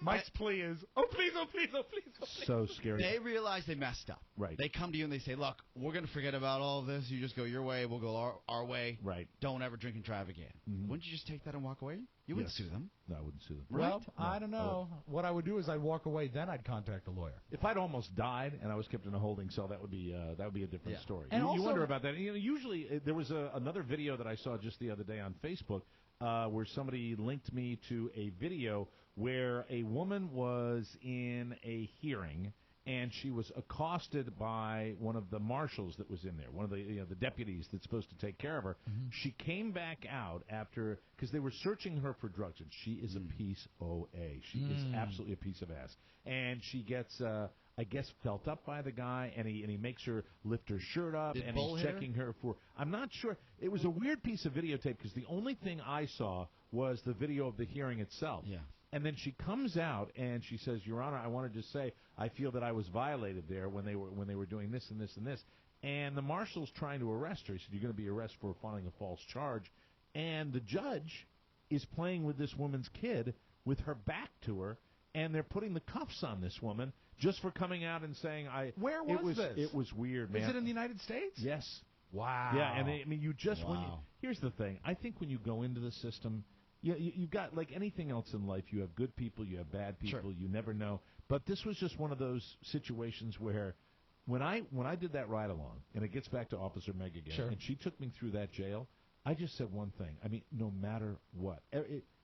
Mike's plea is, oh, please, oh, please, oh, please, oh, please. So scary. They realize they messed up. Right. They come to you and they say, "Look, we're going to forget about all of this. You just go your way. We'll go our way. Right. Don't ever drink and drive again." Wouldn't you just take that and walk away? You wouldn't Yes. sue them. No, I wouldn't sue them. Well, No. I don't know. What I would do is I'd walk away, then I'd contact a lawyer. If I'd almost died and I was kept in a holding cell, that would be a different Yeah. story. And You also- wonder about that. You know, usually there was another video that I saw just the other day on Facebook where somebody linked me to a video where a woman was in a hearing and she was accosted by one of the marshals that was in there, one of the deputies that's supposed to take care of her. She came back out after, because they were searching her for drugs, and she is a piece of A. She is absolutely a piece of ass. And she gets, I guess, felt up by the guy, and he makes her lift her shirt up, Did and Bull he's hit her? checking her for, I'm not sure. It was a weird piece of videotape, because the only thing I saw was the video of the hearing itself. Yeah. And then she comes out and she says, "Your Honor, I wanted to say I feel that I was violated there when they were doing this and this and this." And the marshal's trying to arrest her. He said, "You're going to be arrested for filing a false charge." And the judge is playing with this woman's kid with her back to her, and they're putting the cuffs on this woman just for coming out and saying, Where was this? It was weird, man. Is it in the United States? Yes. Wow. Yeah, and I mean, you just Wow. here's the thing. I think when you go into the system, you've got, like anything else in life, you have good people, you have bad people, Sure. you never know. But this was just one of those situations where when I did that ride along, and it gets back to Officer Meg again, Sure. and she took me through that jail, I just said one thing. I mean, no matter what,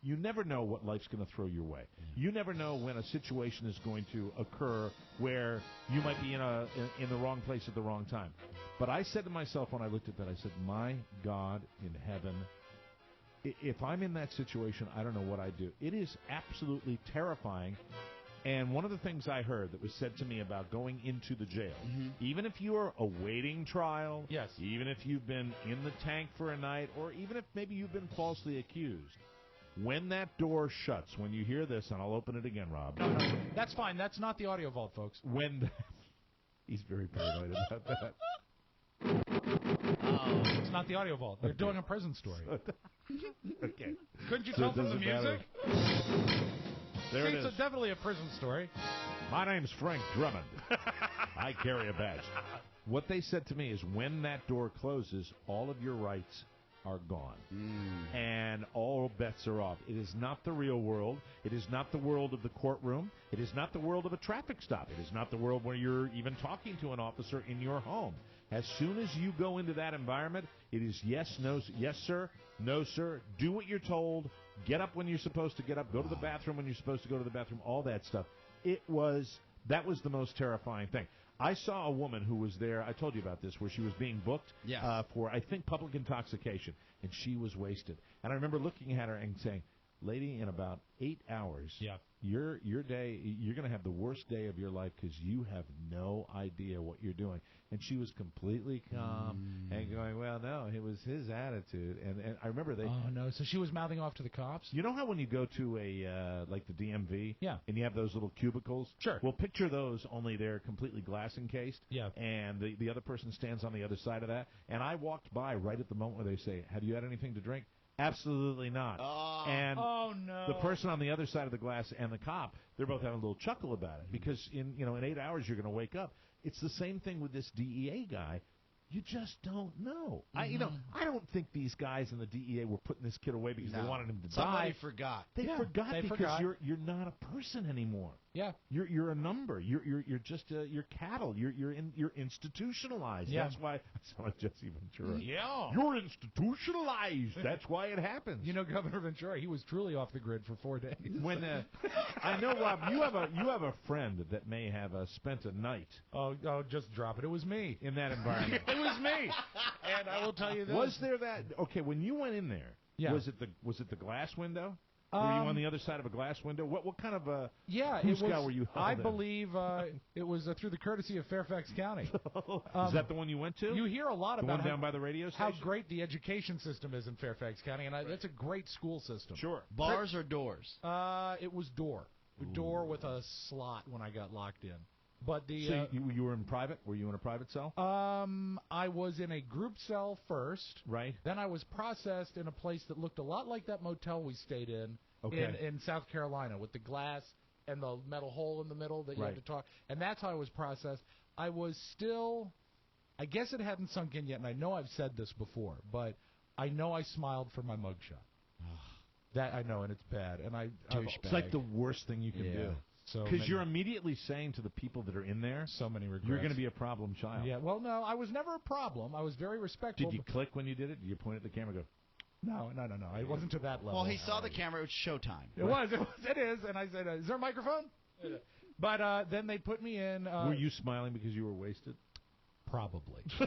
you never know what life's going to throw your way. You never know when a situation is going to occur where you might be in the wrong place at the wrong time. But I said to myself when I looked at that, I said, "My God in heaven, if I'm in that situation, I don't know what I'd do." It is absolutely terrifying. And one of the things I heard that was said to me about going into the jail, even if you are awaiting trial, Yes. even if you've been in the tank for a night, or even if maybe you've been falsely accused, when that door shuts, when you hear this, and I'll open it again, Rob. No, that's fine. That's not the audio vault, folks. When He's very paranoid about that. Oh, it's not the audio vault. They're doing a prison story. Okay. Couldn't you So tell it from the doesn't matter. music? There it is. It's definitely a prison story. My name's Frank Drummond. I carry a badge. What they said to me is when that door closes, all of your rights are gone. And all bets are off. It is not the real world. It is not the world of the courtroom. It is not the world of a traffic stop. It is not the world where you're even talking to an officer in your home. As soon as you go into that environment, it is yes, no, yes, sir, no, sir. Do what you're told. Get up when you're supposed to get up. Go to the bathroom when you're supposed to go to the bathroom. All that stuff. That was the most terrifying thing. I saw a woman who was there, I told you about this, where she was being booked for, I think, public intoxication, and she was wasted. And I remember looking at her and saying, lady, in about 8 hours, your day, you're going to have the worst day of your life because you have no idea what you're doing. And she was completely calm and going, well, no, it was his attitude. And I remember they... Oh, no. So she was mouthing off to the cops? You know how when you go to a, like the DMV, and you have those little cubicles? Sure. Well, picture those, only they're completely glass encased. Yeah. And the other person stands on the other side of that. And I walked by right at the moment where they say, have you had anything to drink? Absolutely not. And no. the person on the other side of the glass and the cop, they're both having a little chuckle about it because in 8 hours you're going to wake up. It's the same thing with this DEA guy. You just don't know. I don't think these guys in the DEA were putting this kid away because they wanted him to die. Somebody forgot. They forgot you're not a person anymore. Yeah. You're a number. You're just you're cattle. You're institutionalized. Yeah. That's why I sound like Jesse Ventura. Yeah. You're institutionalized. That's why it happens. You know, Governor Ventura, he was truly off the grid for 4 days. When I know, Rob, you have a friend that may have spent a night. Oh, just drop it. It was me in that environment. It was me. And I will tell you this. Was there that? Okay, when you went in there, was it the glass window? Were you on the other side of a glass window? What kind of a were you? I believe it was through the courtesy of Fairfax County. Is that the one you went to? You hear a lot the about one down by the radio station? How great the education system is in Fairfax County, and that's a great school system. Sure. Bars or doors? It was door. Door with a slot when I got locked in. But so you were in private? Were you in a private cell? I was in a group cell first. Right. Then I was processed in a place that looked a lot like that motel we stayed in in South Carolina with the glass and the metal hole in the middle that you had to talk. And that's how I was processed. I was still, I guess it hadn't sunk in yet, and I know I've said this before, but I know I smiled for my mugshot. That I know, and it's bad. And it's like the worst thing you can do. Because you're immediately saying to the people that are in there, so many regrets. You're going to be a problem child. Yeah, well, no, I was never a problem. I was very respectful. Did you click when you did it? Did you point at the camera and go, No. I wasn't to that level. Well, he saw the camera. It was showtime. It is. And I said, is there a microphone? But then they put me in. Were you smiling because you were wasted? Probably. You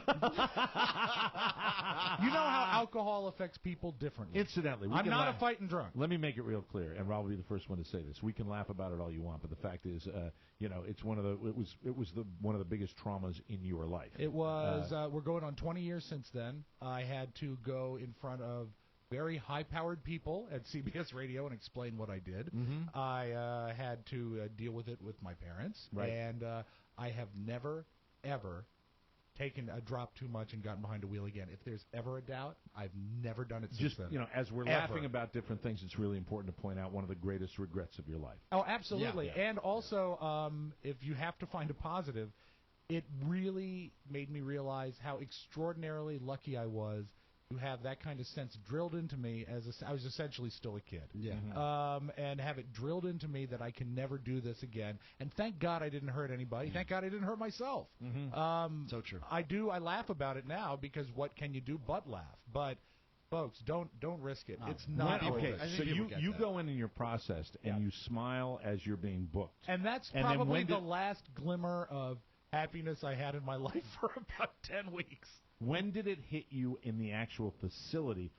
know how alcohol affects people differently. Incidentally, I'm not a fighting drunk. Let me make it real clear, and Rob will be the first one to say this. We can laugh about it all you want, but the fact is, it's one of the biggest traumas in your life. It was. We're going on 20 years since then. I had to go in front of very high-powered people at CBS Radio and explain what I did. Mm-hmm. I had to deal with it with my parents, and I have never, ever taken a drop too much and gotten behind a wheel again. If there's ever a doubt, I've never done it since then. As we're laughing about different things, it's really important to point out one of the greatest regrets of your life. Oh, absolutely. Yeah. And also, if you have to find a positive, it really made me realize how extraordinarily lucky I was to have that kind of sense drilled into me I was essentially still a kid. Yeah. Mm-hmm. And have it drilled into me that I can never do this again. And thank God I didn't hurt anybody. Thank God I didn't hurt myself. Mm-hmm. So true. I laugh about it now because what can you do but laugh? But folks, don't risk it. It's not okay. So you that. go in and you're processed and you smile as you're being booked. And that's probably the last glimmer of happiness I had in my life for about 10 weeks. When did it hit you in the actual facility?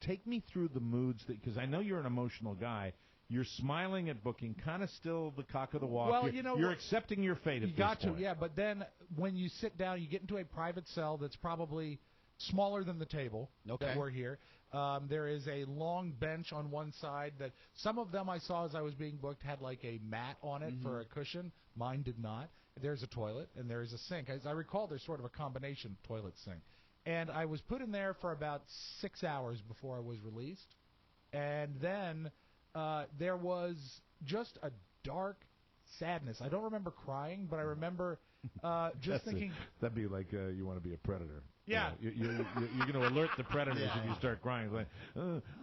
Take me through the moods, because I know you're an emotional guy. You're smiling at booking, kind of still the cock of the walk. Well, you're accepting your fate at this point. You got to, yeah. But then when you sit down, you get into a private cell that's probably smaller than the table that we're here. There is a long bench on one side that some of them I saw as I was being booked had like a mat on it for a cushion. Mine did not. there's a toilet and there's a sink. As I recall, there's sort of a combination toilet sink. And I was put in there for about 6 hours before I was released. And then there was just a dark sadness. I don't remember crying, but I remember just thinking. That'd be like you want to be a predator. Yeah. You're going to alert the predators if you start crying. It's like,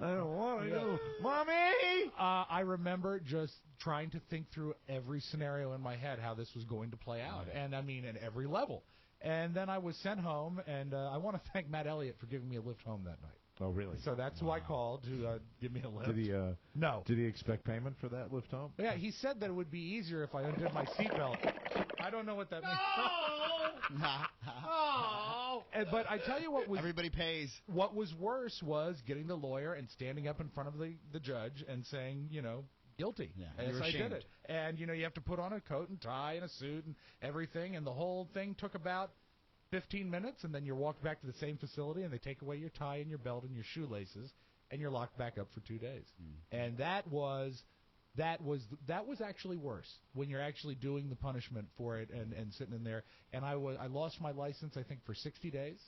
I don't want to go. Mommy! I remember just trying to think through every scenario in my head, how this was going to play out. And, I mean, at every level. And then I was sent home, and I want to thank Matt Elliott for giving me a lift home that night. Oh, really? So that's who I called to give me a lift. Did he? No. Did he expect payment for that lift home? Yeah, he said that it would be easier if I undid my seatbelt. I don't know what that means. Oh! But I tell you what was... Everybody pays. What was worse was getting the lawyer and standing up in front of the judge and saying, guilty. Yeah, yes, I ashamed. did it. And, you have to put on a coat and tie and a suit and everything, and the whole thing took about 15 minutes, and then you're walked back to the same facility, and they take away your tie and your belt and your shoelaces, and you're locked back up for 2 days. And that was actually worse when you're actually doing the punishment for it and sitting in there. And I lost my license, I think, for 60 days.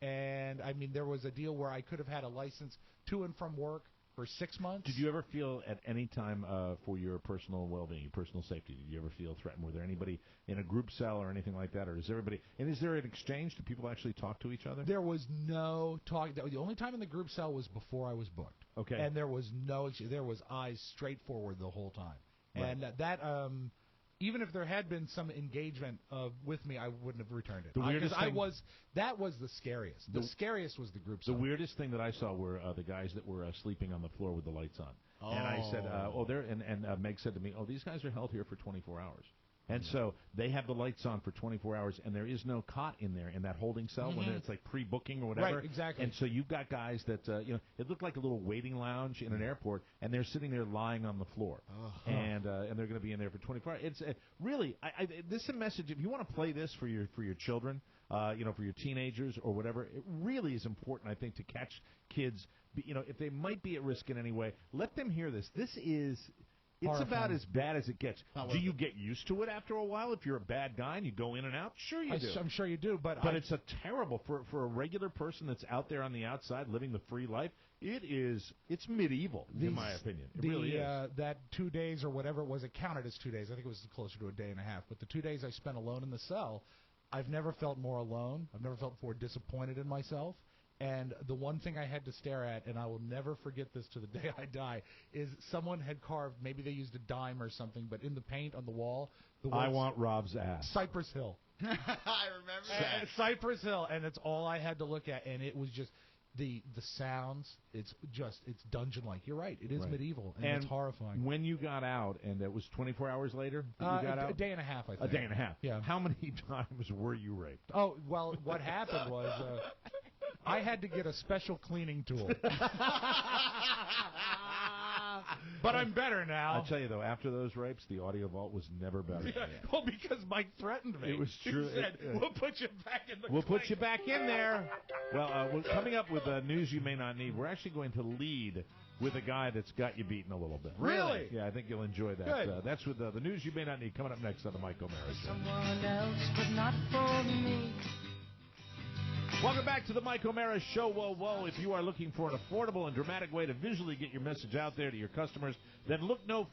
And I mean, there was a deal where I could have had a license to and from work for 6 months. Did you ever feel at any time for your personal well-being, your personal safety, did you ever feel threatened? Were there anybody in a group cell or anything like that? Or is everybody, and is there an exchange? Do people actually talk to each other? There was no talk. The only time in the group cell was before I was booked. Okay. And there was there was eyes straight forward the whole time. Right. And that even if there had been some engagement with me, I wouldn't have returned it. The weirdest thing, that was the scariest. The scariest was the group cell. The weirdest thing that I saw were the guys that were sleeping on the floor with the lights on. Oh. And I said, and Meg said to me, these guys are held here for 24 hours. And so they have the lights on for 24 hours, and there is no cot in there in that holding cell when it's like pre-booking or whatever. Right, exactly. And so you've got guys that, it looked like a little waiting lounge in an airport, and they're sitting there lying on the floor. And they're going to be in there for 24 hours. It's really, this is a message, if you want to play this for your children, for your teenagers or whatever, it really is important, I think, to catch kids, if they might be at risk in any way, let them hear this. This is... It's horrifying. about as bad as it gets. Do you get used to it after a while? If you're a bad guy and you go in and out, sure you do. I'm sure you do, but it's a terrible for a regular person that's out there on the outside living the free life. It's medieval, in my opinion. It really is. That 2 days or whatever it was, it counted as 2 days. I think it was closer to a day and a half. But the 2 days I spent alone in the cell, I've never felt more alone. I've never felt more disappointed in myself. And the one thing I had to stare at, and I will never forget this to the day I die, is someone had carved, maybe they used a dime or something, but in the paint on the wall, the words, I want Rob's ass. Cypress Hill. I remember that. Cypress Hill, and it's all I had to look at, and it was just the sounds. It's dungeon-like. You're right. It is medieval, and it's horrifying. When you got out, and it was 24 hours later that you got out? A day and a half, I think. A day and a half. Yeah. How many times were you raped? Oh, well, what happened was... I had to get a special cleaning tool. But I'm better now. I'll tell you, though, after those rapes, the audio vault was never better. Yeah, well, because Mike threatened me. It was true. He said, we'll put you back in the We'll put you back in there. Well, we're coming up with news you may not need. We're actually going to lead with a guy that's got you beaten a little bit. Really? Yeah, I think you'll enjoy that. Good. That's with the news you may not need coming up next on the Mike O'Mara Show. Someone else, but not for me. Welcome back to the Mike O'Mara Show. Whoa. If you are looking for an affordable and dramatic way to visually get your message out there to your customers, then look no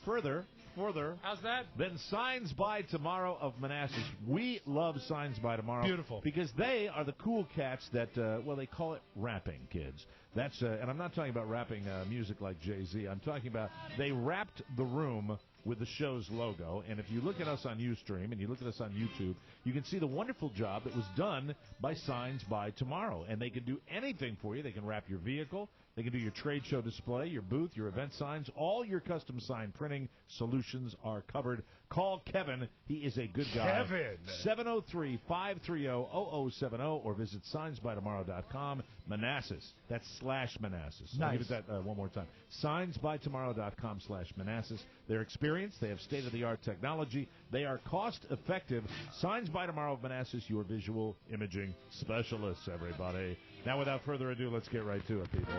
further. How's that? Than Signs by Tomorrow of Manassas. We love Signs by Tomorrow. Beautiful. Because they are the cool cats that, they call it rapping, kids. That's and I'm not talking about rapping music like Jay-Z. I'm talking about they wrapped the room with the show's logo. And if you look at us on Ustream and you look at us on YouTube, you can see the wonderful job that was done by Signs by Tomorrow. And they can do anything for you. They can wrap your vehicle. They can do your trade show display, your booth, your event signs. All your custom sign printing solutions are covered. Call Kevin. He is a good guy. Kevin. 703-530-0070 or visit signsbytomorrow.com. Manassas. That's /Manassas. Nice. I'll give it that one more time. Signsbytomorrow.com /Manassas. They're experienced. They have state-of-the-art technology. They are cost-effective. Signs by Tomorrow of Manassas, your visual imaging specialists, everybody. Now, without further ado, let's get right to it, people.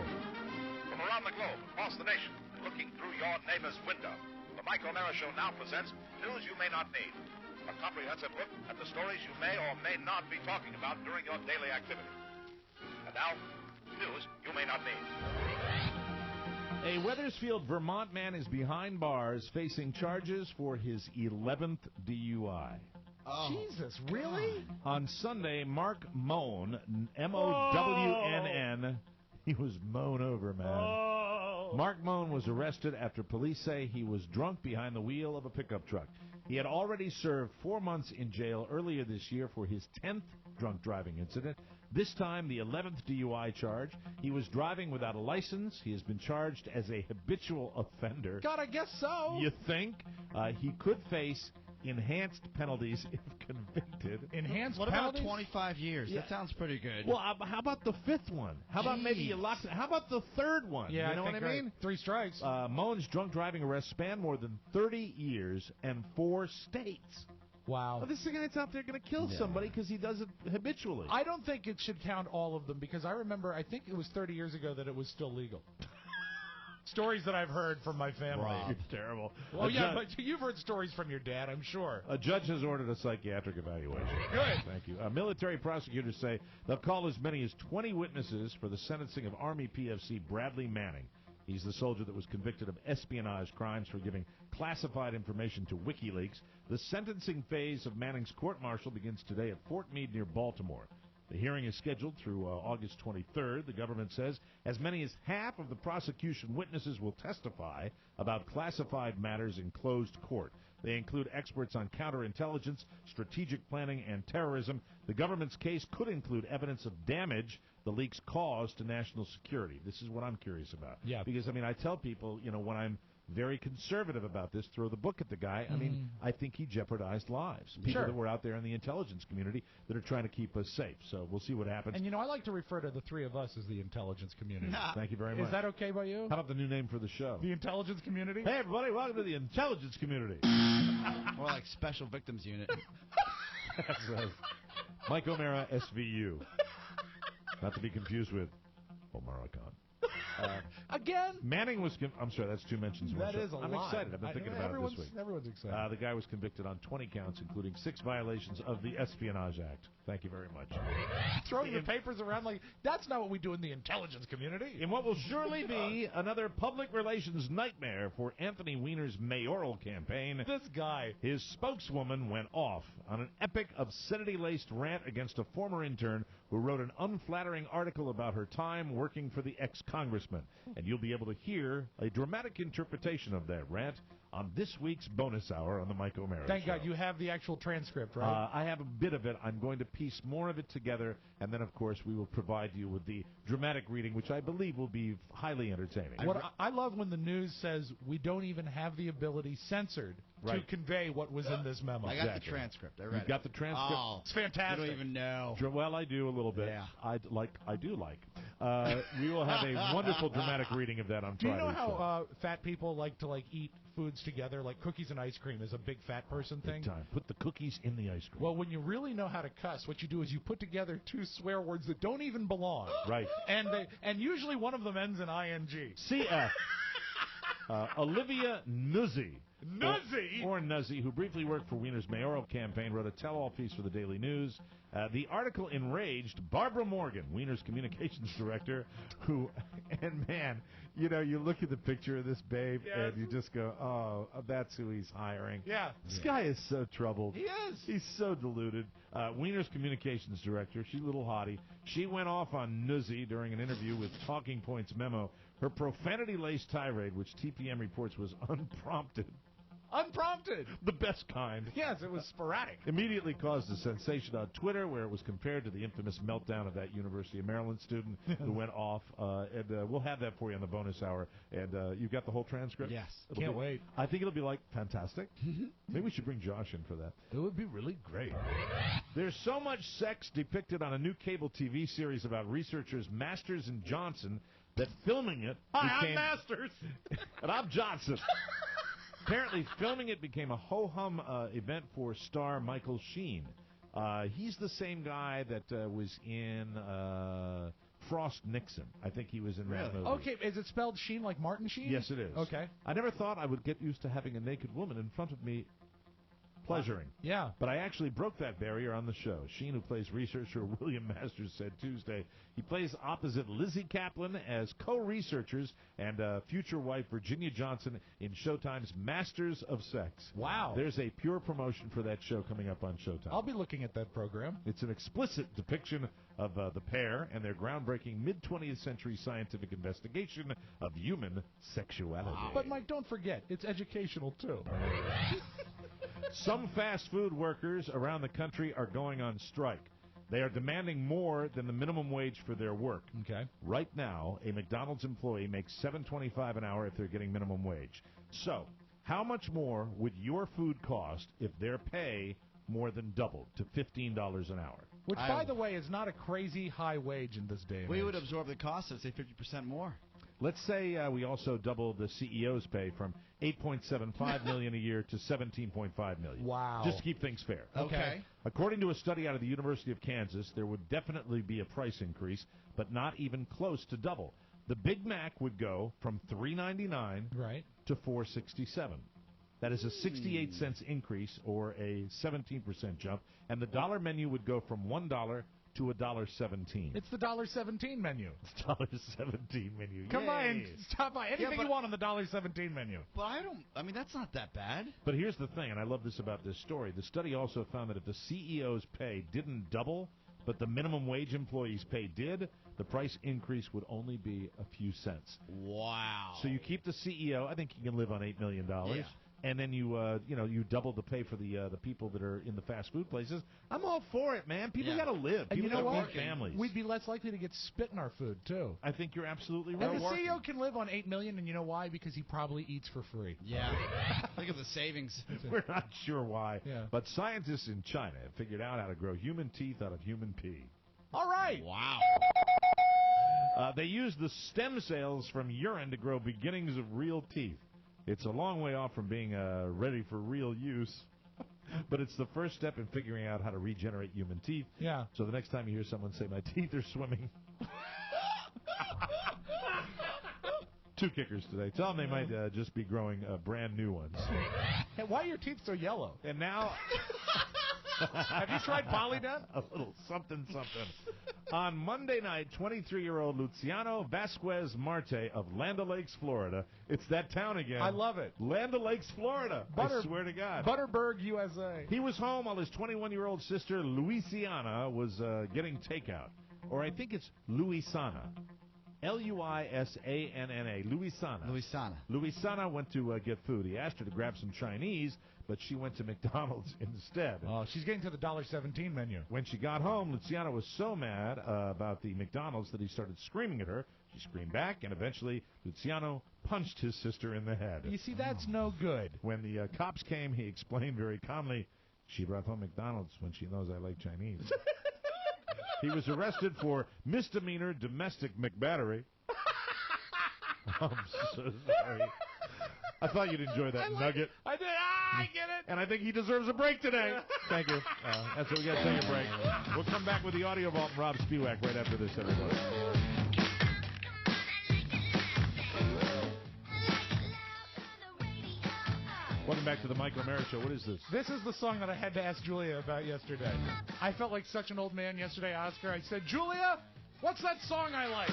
From around the globe, across the nation, looking through your neighbor's window, the Mike O'Mara Show now presents news you may not need. A comprehensive look at the stories you may or may not be talking about during your daily activity. And now, news you may not need. A Wethersfield, Vermont man is behind bars facing charges for his 11th DUI. Oh, Jesus, really? On Sunday, Mark Moan, M-O-W-N-N, he was mown over, man. Oh. Mark Moan was arrested after police say he was drunk behind the wheel of a pickup truck. He had already served 4 months in jail earlier this year for his 10th drunk driving incident. This time, the 11th DUI charge. He was driving without a license. He has been charged as a habitual offender. God, I guess so. You think? He could face enhanced penalties if convicted. Enhanced what penalties? About 25 years? Yeah. That sounds pretty good. Well, how about the 5th one? How about maybe you lock it? How about the 3rd one? Yeah, you know what I mean? 3 strikes. Moan's drunk driving arrest spanned more than 30 years and 4 states. Wow. Well, this guy's out there going to kill somebody because he does it habitually. I don't think it should count all of them because I remember, I think it was 30 years ago that it was still legal. Stories that I've heard from my family. It's terrible. Well, yeah, but you've heard stories from your dad, I'm sure. A judge has ordered a psychiatric evaluation. Good. Thank you. Military prosecutors say they'll call as many as 20 witnesses for the sentencing of Army PFC Bradley Manning. He's the soldier that was convicted of espionage crimes for giving classified information to WikiLeaks. The sentencing phase of Manning's court-martial begins today at Fort Meade near Baltimore. The hearing is scheduled through August 23rd. The government says as many as half of the prosecution witnesses will testify about classified matters in closed court. They include experts on counterintelligence, strategic planning, and terrorism. The government's case could include evidence of damage the leaks caused to national security. This is what I'm curious about. Yeah. Because, I mean, I tell people, you know, when I'm very conservative about this, throw the book at the guy. I mean, I think he jeopardized lives. People that were out there in the intelligence community that are trying to keep us safe. So we'll see what happens. And, you know, I like to refer to the three of us as the intelligence community. Thank you very much. Is that okay by you? How about the new name for the show? The intelligence community? Hey, everybody, welcome to the intelligence community. More like Special Victims Unit. That's right. Mike O'Mara, SVU. Not to be confused with O'Mara Khan. Again? Manning was... I'm sorry, that's 2 mentions. That is a lot. I'm excited. I've been thinking about it this week. Everyone's excited. The guy was convicted on 20 counts, including 6 violations of the Espionage Act. Thank you very much. Throwing your papers around like, that's not what we do in the intelligence community. In what will surely be another public relations nightmare for Anthony Weiner's mayoral campaign, This guy. his spokeswoman went off on an epic obscenity-laced rant against a former intern who wrote an unflattering article about her time working for the ex-congressman. And you'll be able to hear a dramatic interpretation of that rant on this week's bonus hour on the Mike O'Mara Thank Show. God you have the actual transcript, right? I have a bit of it. I'm going to piece more of it together, and then, of course, we will provide you with the dramatic reading, which I believe will be highly entertaining. What I love when the news says we don't even have the ability censored to convey what was in this memo. I got the transcript. I read You've got the transcript? Oh, it's fantastic. You don't even know. Well, I do a little bit. Yeah. I do like. We will have a wonderful dramatic reading of that on Do you Friday. know how fat people like to eat foods together? Like cookies and ice cream is a big fat person thing. Big time. Put the cookies in the ice cream. Well, when you really know how to cuss, what you do is you put together 2 swear words that don't even belong. Right. And usually one of them ends in ing. CF. Olivia Nuzzi. Nuzzi? Or Nuzzi, who briefly worked for Weiner's mayoral campaign, wrote a tell-all piece for the Daily News. The article enraged Barbara Morgan, Weiner's communications director, who, and man, you know, you look at the picture of this babe, and you just go, oh, that's who he's hiring. Yeah. This guy is so troubled. He is. He's so deluded. Weiner's communications director, she's a little hottie. She went off on Nuzzi during an interview with Talking Points Memo. Her profanity-laced tirade, which TPM reports was unprompted. Unprompted. The best kind. Yes, it was sporadic. Immediately caused a sensation on Twitter, where it was compared to the infamous meltdown of that University of Maryland student who went off. And we'll have that for you on the bonus hour. And you've got the whole transcript? Yes. Can't wait. I think it'll be fantastic. Maybe we should bring Josh in for that. It would be really great. There's so much sex depicted on a new cable TV series about researchers Masters and Johnson that filming it I'm Masters. And I'm Johnson. Apparently, filming it became a ho-hum event for star Michael Sheen. He's the same guy that was in Frost Nixon. I think he was in that movie. Okay, is it spelled Sheen like Martin Sheen? Yes, it is. Okay. I never thought I would get used to having a naked woman in front of me pleasuring. Yeah. But I actually broke that barrier on the show. Sheen, who plays researcher William Masters, said Tuesday he plays opposite Lizzie Kaplan as co-researchers and future wife Virginia Johnson in Showtime's Masters of Sex. Wow. There's a pure promotion for that show coming up on Showtime. I'll be looking at that program. It's an explicit depiction of the pair and their groundbreaking mid-20th century scientific investigation of human sexuality. But, Mike, don't forget, it's educational, too. Some fast food workers around the country are going on strike. They are demanding more than the minimum wage for their work. Okay. Right now, a McDonald's employee makes $7.25 an hour if they're getting minimum wage. So, how much more would your food cost if their pay more than doubled to $15 an hour? Which, by the way, is not a crazy high wage in this day and age. We would absorb the cost of, say, 50% more. Let's say we also double the CEO's pay from $8.75 million a year to $17.5 million. Wow. Just to keep things fair. Okay. According to a study out of the University of Kansas, there would definitely be a price increase, but not even close to double. The Big Mac would go from $3.99 to $4.67. That is a 68 cents increase, or a 17% jump, and the dollar menu would go from $1 to $1.17. It's the $1.17 menu. It's $1.17 menu. Come by and stop by. Anything Yeah, you want on the $1.17 menu. But I mean, that's not that bad. But here's the thing, and I love this about this story. The study also found that if the CEO's pay didn't double, but the minimum wage employee's pay did, the price increase would only be a few cents. Wow. So you keep the CEO. I think you can live on $8 million. Yeah. And then you double the pay for the people that are in the fast food places. I'm all for it, man. People got to live. And People you know got what? families. We'd be less likely to get spit in our food, too. I think you're absolutely right. And the CEO can live on $8 million, and you know why? Because he probably eats for free. Yeah. Think of the savings. We're not sure why. Yeah. But scientists in China have figured out how to grow human teeth out of human pee. All right. Wow. They use the stem cells from urine to grow beginnings of real teeth. It's a long way off from being ready for real use, but it's the first step in figuring out how to regenerate human teeth. Yeah. So the next time you hear someone say, my teeth are swimming, 2 kickers today. Tell them they might just be growing brand new ones. Hey, why are your teeth so yellow? And now... Have you tried Polydent? A little something. On Monday night, 23-year-old Luciano Vasquez Marte of Land O'Lakes, Florida. It's that town again. I love it. Land O'Lakes, Florida. I swear to God. Butterburg, USA. He was home while his 21-year-old sister, Louisiana, was getting takeout. Or I think it's Louisana. Luisanna. Louisana went to get food. He asked her to grab some Chinese, but she went to McDonald's instead. Oh, she's getting to the $1.17 menu. When she got home, Luciana was so mad about the McDonald's that he started screaming at her. She screamed back, and eventually Luciano punched his sister in the head. You see, that's no good. When the cops came, he explained very calmly, she brought home McDonald's when she knows I like Chinese. He was arrested for misdemeanor domestic McBattery. I'm so sorry. I thought you'd enjoy that nugget. I did. I get it. And I think he deserves a break today. Thank you. That's what we got to take a break. We'll come back with the Audio Vault and Rob Spiewak right after this, everybody. Welcome back to the Mike O'Mara Show. What is this? This is the song that I had to ask Julia about yesterday. I felt like such an old man yesterday. I asked her, I said, Julia, what's that song I like?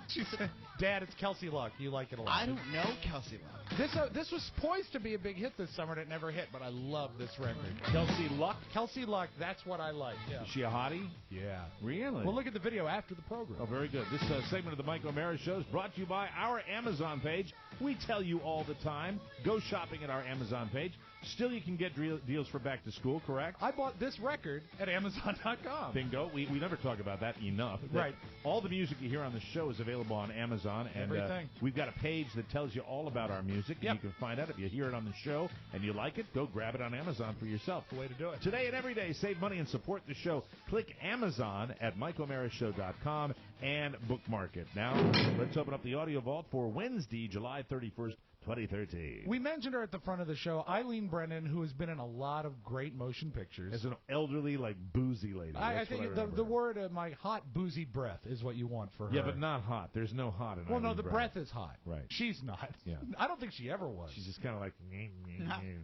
She said, Dad, it's Kelsey Luck. You like it a lot. I don't know Kelsey Luck. This was poised to be a big hit this summer, and it never hit, but I love this record. Kelsey Luck? Kelsey Luck, that's what I like. Yeah. Is she a hottie? Yeah. Really? We'll look at the video after the program. Oh, very good. This segment of the Mike O'Mara Show is brought to you by our Amazon page. We tell you all the time, go shopping at our Amazon page. Still, you can get deals for back to school, correct? I bought this record at Amazon.com. Bingo. We never talk about that enough. Right. All the music you hear on the show is available on Amazon. And everything. We've got a page that tells you all about our music. Yep. And you can find out if you hear it on the show and you like it, go grab it on Amazon for yourself. The way to do it. Today and every day, save money and support the show. Click Amazon at MikeO'MaraShow.com and bookmark it. Now, let's open up the Audio Vault for Wednesday, July 31st, 2013. We mentioned her at the front of the show, Eileen Brennan, who has been in a lot of great motion pictures. As an elderly, boozy lady. I think the word, my hot, boozy breath is what you want for her. Yeah, but not hot. There's no hot in Well, no, Eileen the Brennan. breath is hot. Right. She's not. Yeah. I don't think she ever was. She's just kind of like...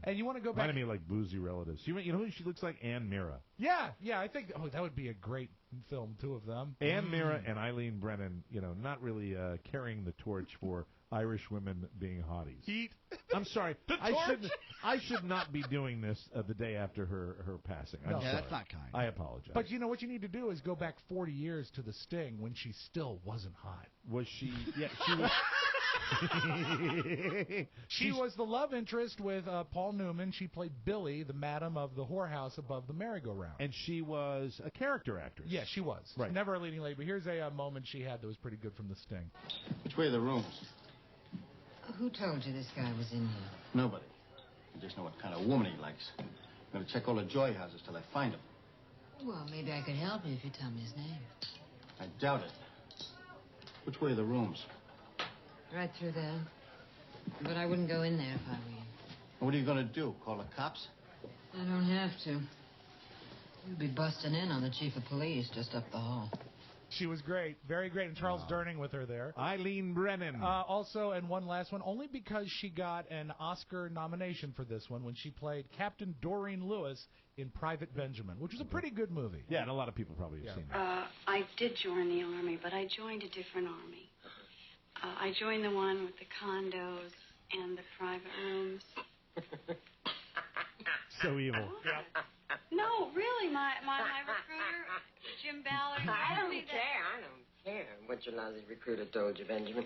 And you want to go back... Reminded me of, like, boozy relatives. You know who she looks like? Ann Mira. Yeah, I think... Oh, that would be a great film, two of them. Ann Mira and Eileen Brennan, not really carrying the torch for Irish women being hotties. Heat. I'm sorry. I should not be doing this the day after her passing. I'm sorry. That's not kind. I apologize. But you know what you need to do is go back 40 years to the Sting when she still wasn't hot. Was she? Yeah, she was. She was the love interest with Paul Newman. She played Billy, the madam of the whorehouse above the merry-go-round. And she was a character actress. Yeah, she was. Right. Never a leading lady. But here's a moment she had that was pretty good from the Sting. Which way are the rooms? Who told you this guy was in here? Nobody. I just know what kind of woman he likes. I'm going to check all the joy houses till I find him. Well, maybe I could help you if you tell me his name. I doubt it. Which way are the rooms? Right through there. But I wouldn't go in there if I were you. What are you going to do? Call the cops? I don't have to. You'll be busting in on the chief of police just up the hall. She was great. Very great. And Charles Durning with her there. Eileen Brennan. Also, and one last one, only because she got an Oscar nomination for this one when she played Captain Doreen Lewis in Private Benjamin, which was a pretty good movie. Yeah, and a lot of people probably have seen that. I did join the Army, but I joined a different Army. I joined the one with the condos and the private rooms. So evil. No, really, my recruiter, Jim Ballard. I don't care what your lousy recruiter told you, Benjamin.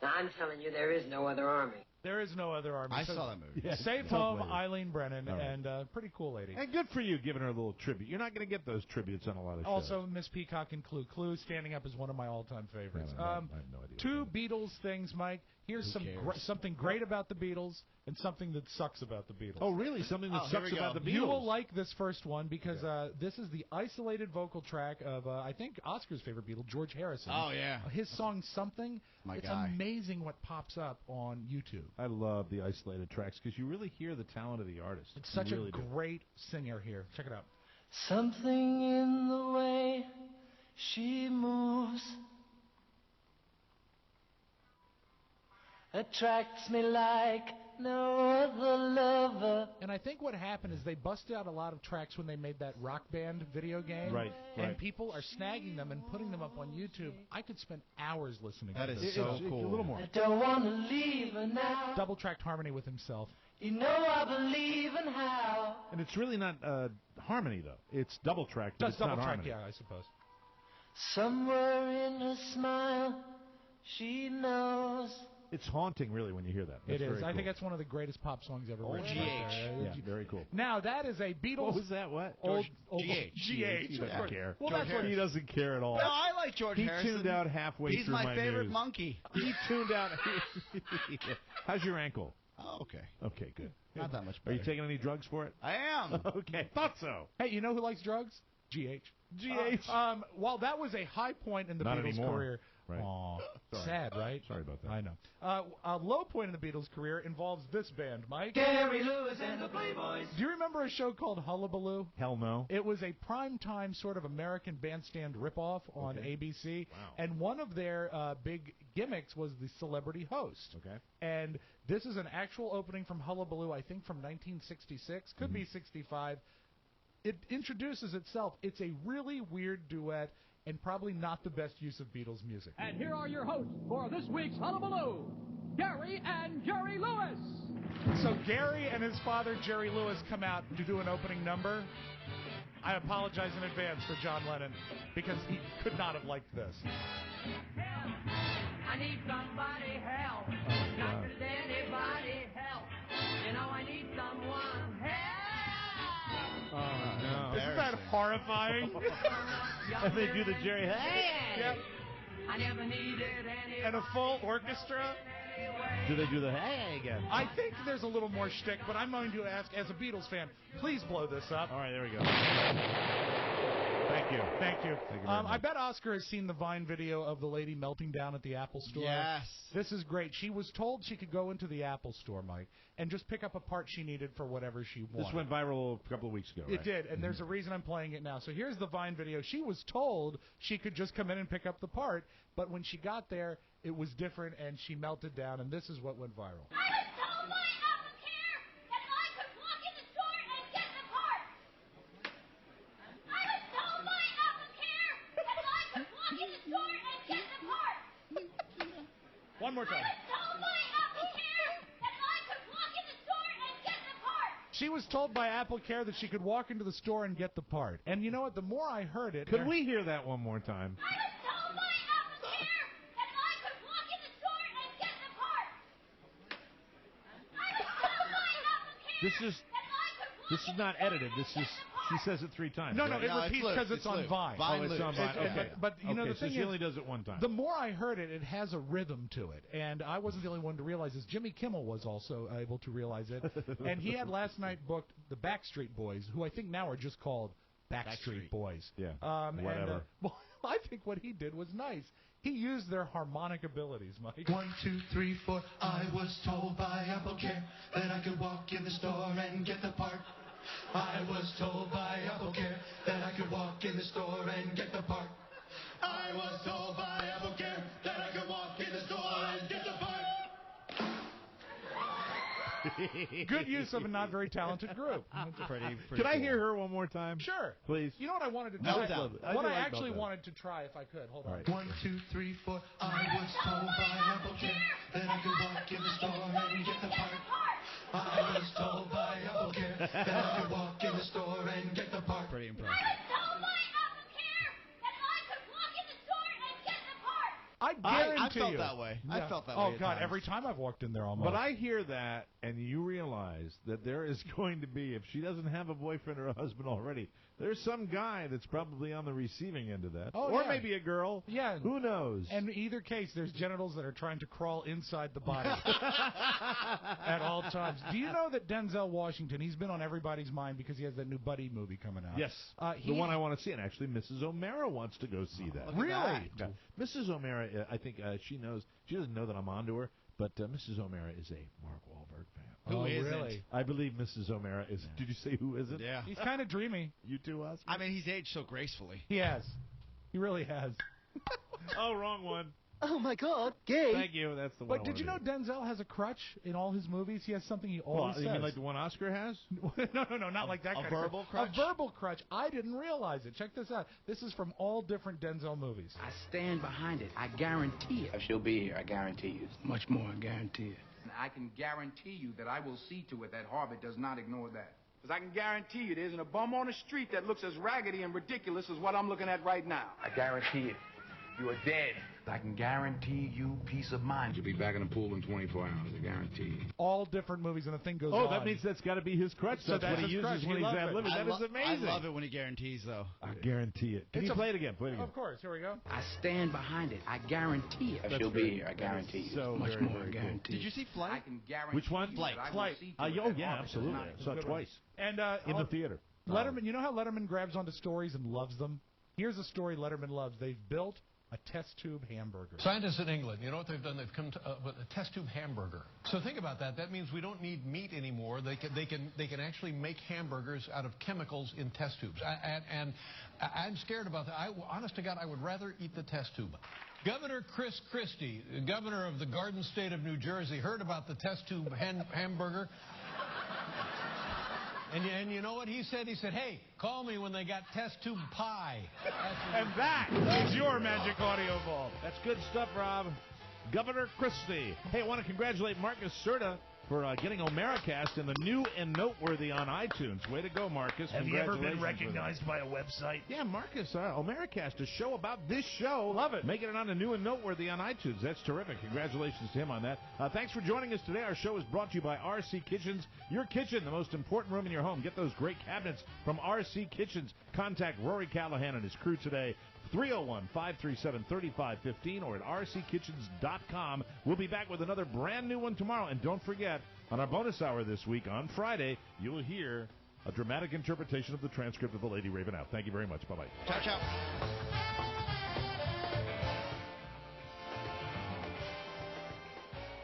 Now, I'm telling you, there is no other army. There is no other army. I saw that movie. Yeah, Safe Home, Eileen Brennan, and pretty cool lady. And good for you giving her a little tribute. You're not going to get those tributes on a lot of shows. Also, Miss Peacock and Clue. Clue standing up is one of my all-time favorites. I have no idea. Two Beatles things, Mike. Here's something great about the Beatles and something that sucks about the Beatles. Oh, really? Something that sucks about the Beatles? You will like this first one because this is the isolated vocal track of, I think, Oscar's favorite Beatle, George Harrison. Oh, yeah. His song Something. It's guy. amazing what pops up on YouTube. I love the isolated tracks because you really hear the talent of the artist. It's such a great singer here. Check it out. Something in the way she moves attracts me like no other lover. And I think what happened is they busted out a lot of tracks when they made that Rock Band video game. Right. And people are snagging them and putting them up on YouTube. I could spend hours listening to this. That is so cool. A little more. I don't want to leave her now. Double-tracked harmony with himself. You know I believe in how. And it's really not harmony, though. It's double-tracked, but it's not harmony. Yeah, I suppose. Somewhere in her smile, she knows. It's haunting, really, when you hear that. It is. Cool. I think that's one of the greatest pop songs ever written. GH. Yeah, very cool. Now, that is a Beatles... What was that? What? Old GH. He doesn't care. Well, that's what he doesn't care at all. No, I like George Harrison. He tuned out halfway He's through my favorite news. monkey. He tuned out. How's your ankle? Oh, okay. Okay, good. Not that much Are better. you taking any drugs for it? I am. Okay, thought so. Hey, you know who likes drugs? GH. While that was a high point in the Not Beatles' anymore. career... Right. Aw, sad, right? Sorry about that. I know. A low point in the Beatles' career involves this band, Mike. Gary Lewis and the Playboys. Do you remember a show called Hullabaloo? Hell no. It was a primetime sort of American Bandstand ripoff on ABC. Wow. And one of their big gimmicks was the celebrity host. Okay. And this is an actual opening from Hullabaloo, I think from 1966. Could be 65. It introduces itself. It's a really weird duet and probably not the best use of Beatles music. And here are your hosts for this week's Hullabaloo, Gary and Jerry Lewis. So Gary and his father, Jerry Lewis, come out to do an opening number. I apologize in advance for John Lennon because he could not have liked this. Help. I need somebody help. Not just anybody help. You know I need someone help. Oh, no. Isn't that horrifying? And they do the Jerry. Hey! Yep. I never needed any. And a full orchestra. Do they do the hey again? I think there's a little more shtick, but I'm going to ask, as a Beatles fan, please blow this up. All right, there we go. Thank you. Thank you. Thank you very much. I bet Oscar has seen the Vine video of the lady melting down at the Apple Store. Yes. This is great. She was told she could go into the Apple Store, Mike, and just pick up a part she needed for whatever she wanted. This went viral a couple of weeks ago, right? It did, and there's a reason I'm playing it now. So here's the Vine video. She was told she could just come in and pick up the part, but when she got there, it was different, and she melted down, and this is what went viral. One more time. She was told by Apple Care that she could walk into the store and get the part. And you know what? The more I heard it... Could we hear that one more time? This is not edited. This is... She says it 3 times. No, right? it repeats because it's on Vine. It's on Vine. Okay. But you know, the thing she is, only does it one time. The more I heard it, it has a rhythm to it. And I wasn't the only one to realize this. Jimmy Kimmel was also able to realize it. And he had last night booked the Backstreet Boys, who I think now are just called Backstreet Boys. Yeah, whatever. And, I think what he did was nice. He used their harmonic abilities, Mike. 1, 2, 3, 4. I was told by Apple Care that I could walk in the store and get the part. I was told by Apple Care that I could walk in the store and get the part. I was told by Apple Care that I could walk in the store and get the part. Good use of a not very talented group. Pretty Can I cool. hear her one more time? Sure. Please. You know what I wanted to Melt try? down. What I actually wanted to try, if I could. Hold on. 1, 2, 3, 4. I was told by Apple Care that I could walk in the store and get the part. I was told by Apple Care that I could walk in the store and get the part. Pretty impressive. I guarantee I felt you. that way. Yeah. I felt that way. Oh, at God, times. every time I've walked in there almost. But I hear that, and you realize that there is going to be, if she doesn't have a boyfriend or a husband already, there's some guy that's probably on the receiving end of that. Oh, or yeah. maybe a girl. Yeah. Who knows? And in either case, there's genitals that are trying to crawl inside the body at all times. Do you know that Denzel Washington, he's been on everybody's mind because he has that new Buddy movie coming out. Yes. The one I want to see. And actually, Mrs. O'Mara wants to go see that. Really? Yeah. Mrs. O'Mara, I think she knows. She doesn't know that I'm onto her, but Mrs. O'Mara is a Mark Wahlberg fan. Who isn't? Really? I believe Mrs. O'Mara is. Yeah. Did you say who isn't? Yeah. He's kind of dreamy. You too, Oscar? I mean, he's aged so gracefully. He has. He really has. Oh, wrong one. Oh, my God. Gay. Thank you. That's the one. But did you know Denzel has a crutch in all his movies? He has something he always says. You mean like the one Oscar has? No, not like that kind of verbal crutch? A verbal crutch. I didn't realize it. Check this out. This is from all different Denzel movies. I stand behind it. I guarantee it. She'll be here, I guarantee you. Much more, I guarantee it. And I can guarantee you that I will see to it that Harvard does not ignore that. Because I can guarantee you there isn't a bum on the street that looks as raggedy and ridiculous as what I'm looking at right now. I guarantee it. You are dead. I can guarantee you peace of mind. You'll be back in the pool in 24 hours, I guarantee you. All different movies, and the thing goes on. Oh, that means that's got to be his crutch. So that's what he uses when he's ad-libbing. That is amazing. I love it when he guarantees, though. I guarantee it. Can you play it again? Play it again. Of course. Here we go. I stand behind it. I guarantee it. She'll be here, I guarantee you. So Much very, more, very I guarantee Did you see Flight? I can guarantee Which one? you Flight. that I will Flight. see to it that Oh, yeah, Harvard absolutely. does not I saw it twice. And in the theater. Letterman, you know how Letterman grabs onto stories and loves them? Here's a story Letterman loves. They've built a test tube hamburger. Scientists in England, you know what they've done? They've come up with a test tube hamburger. So think about that. That means we don't need meat anymore. They can actually make hamburgers out of chemicals in test tubes. And I'm scared about that. Honest to God, I would rather eat the test tube. Governor Chris Christie, governor of the Garden State of New Jersey, heard about the test tube hamburger. And you know what he said? He said, hey, call me when they got test tube pie. And that is your Magic Audio Vault. That's good stuff, Rob. Governor Christie. Hey, I want to congratulate Marcus Serta for getting Omeracast in the new and noteworthy on iTunes. Way to go, Marcus. Have you ever been recognized by a website? Yeah, Marcus, Omeracast, a show about this show. Love it. Making it on the new and noteworthy on iTunes. That's terrific. Congratulations to him on that. Thanks for joining us today. Our show is brought to you by RC Kitchens. Your kitchen, the most important room in your home. Get those great cabinets from RC Kitchens. Contact Rory Callahan and his crew today. 301-537-3515 or at rckitchens.com. We'll be back with another brand new one tomorrow. And don't forget, on our bonus hour this week, on Friday, you'll hear A dramatic interpretation of the transcript of The Lady Raven out. Thank you very much. Bye-bye. Ciao, ciao.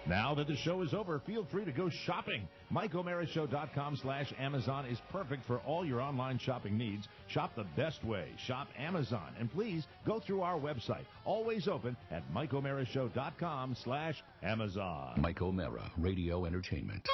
Now that the show is over, feel free to go shopping. MikeO'MaraShow.com/Amazon is perfect for all your online shopping needs. Shop the best way. Shop Amazon. And please go through our website. Always open at MikeO'MaraShow.com/Amazon. Mike O'Mara, Radio Entertainment.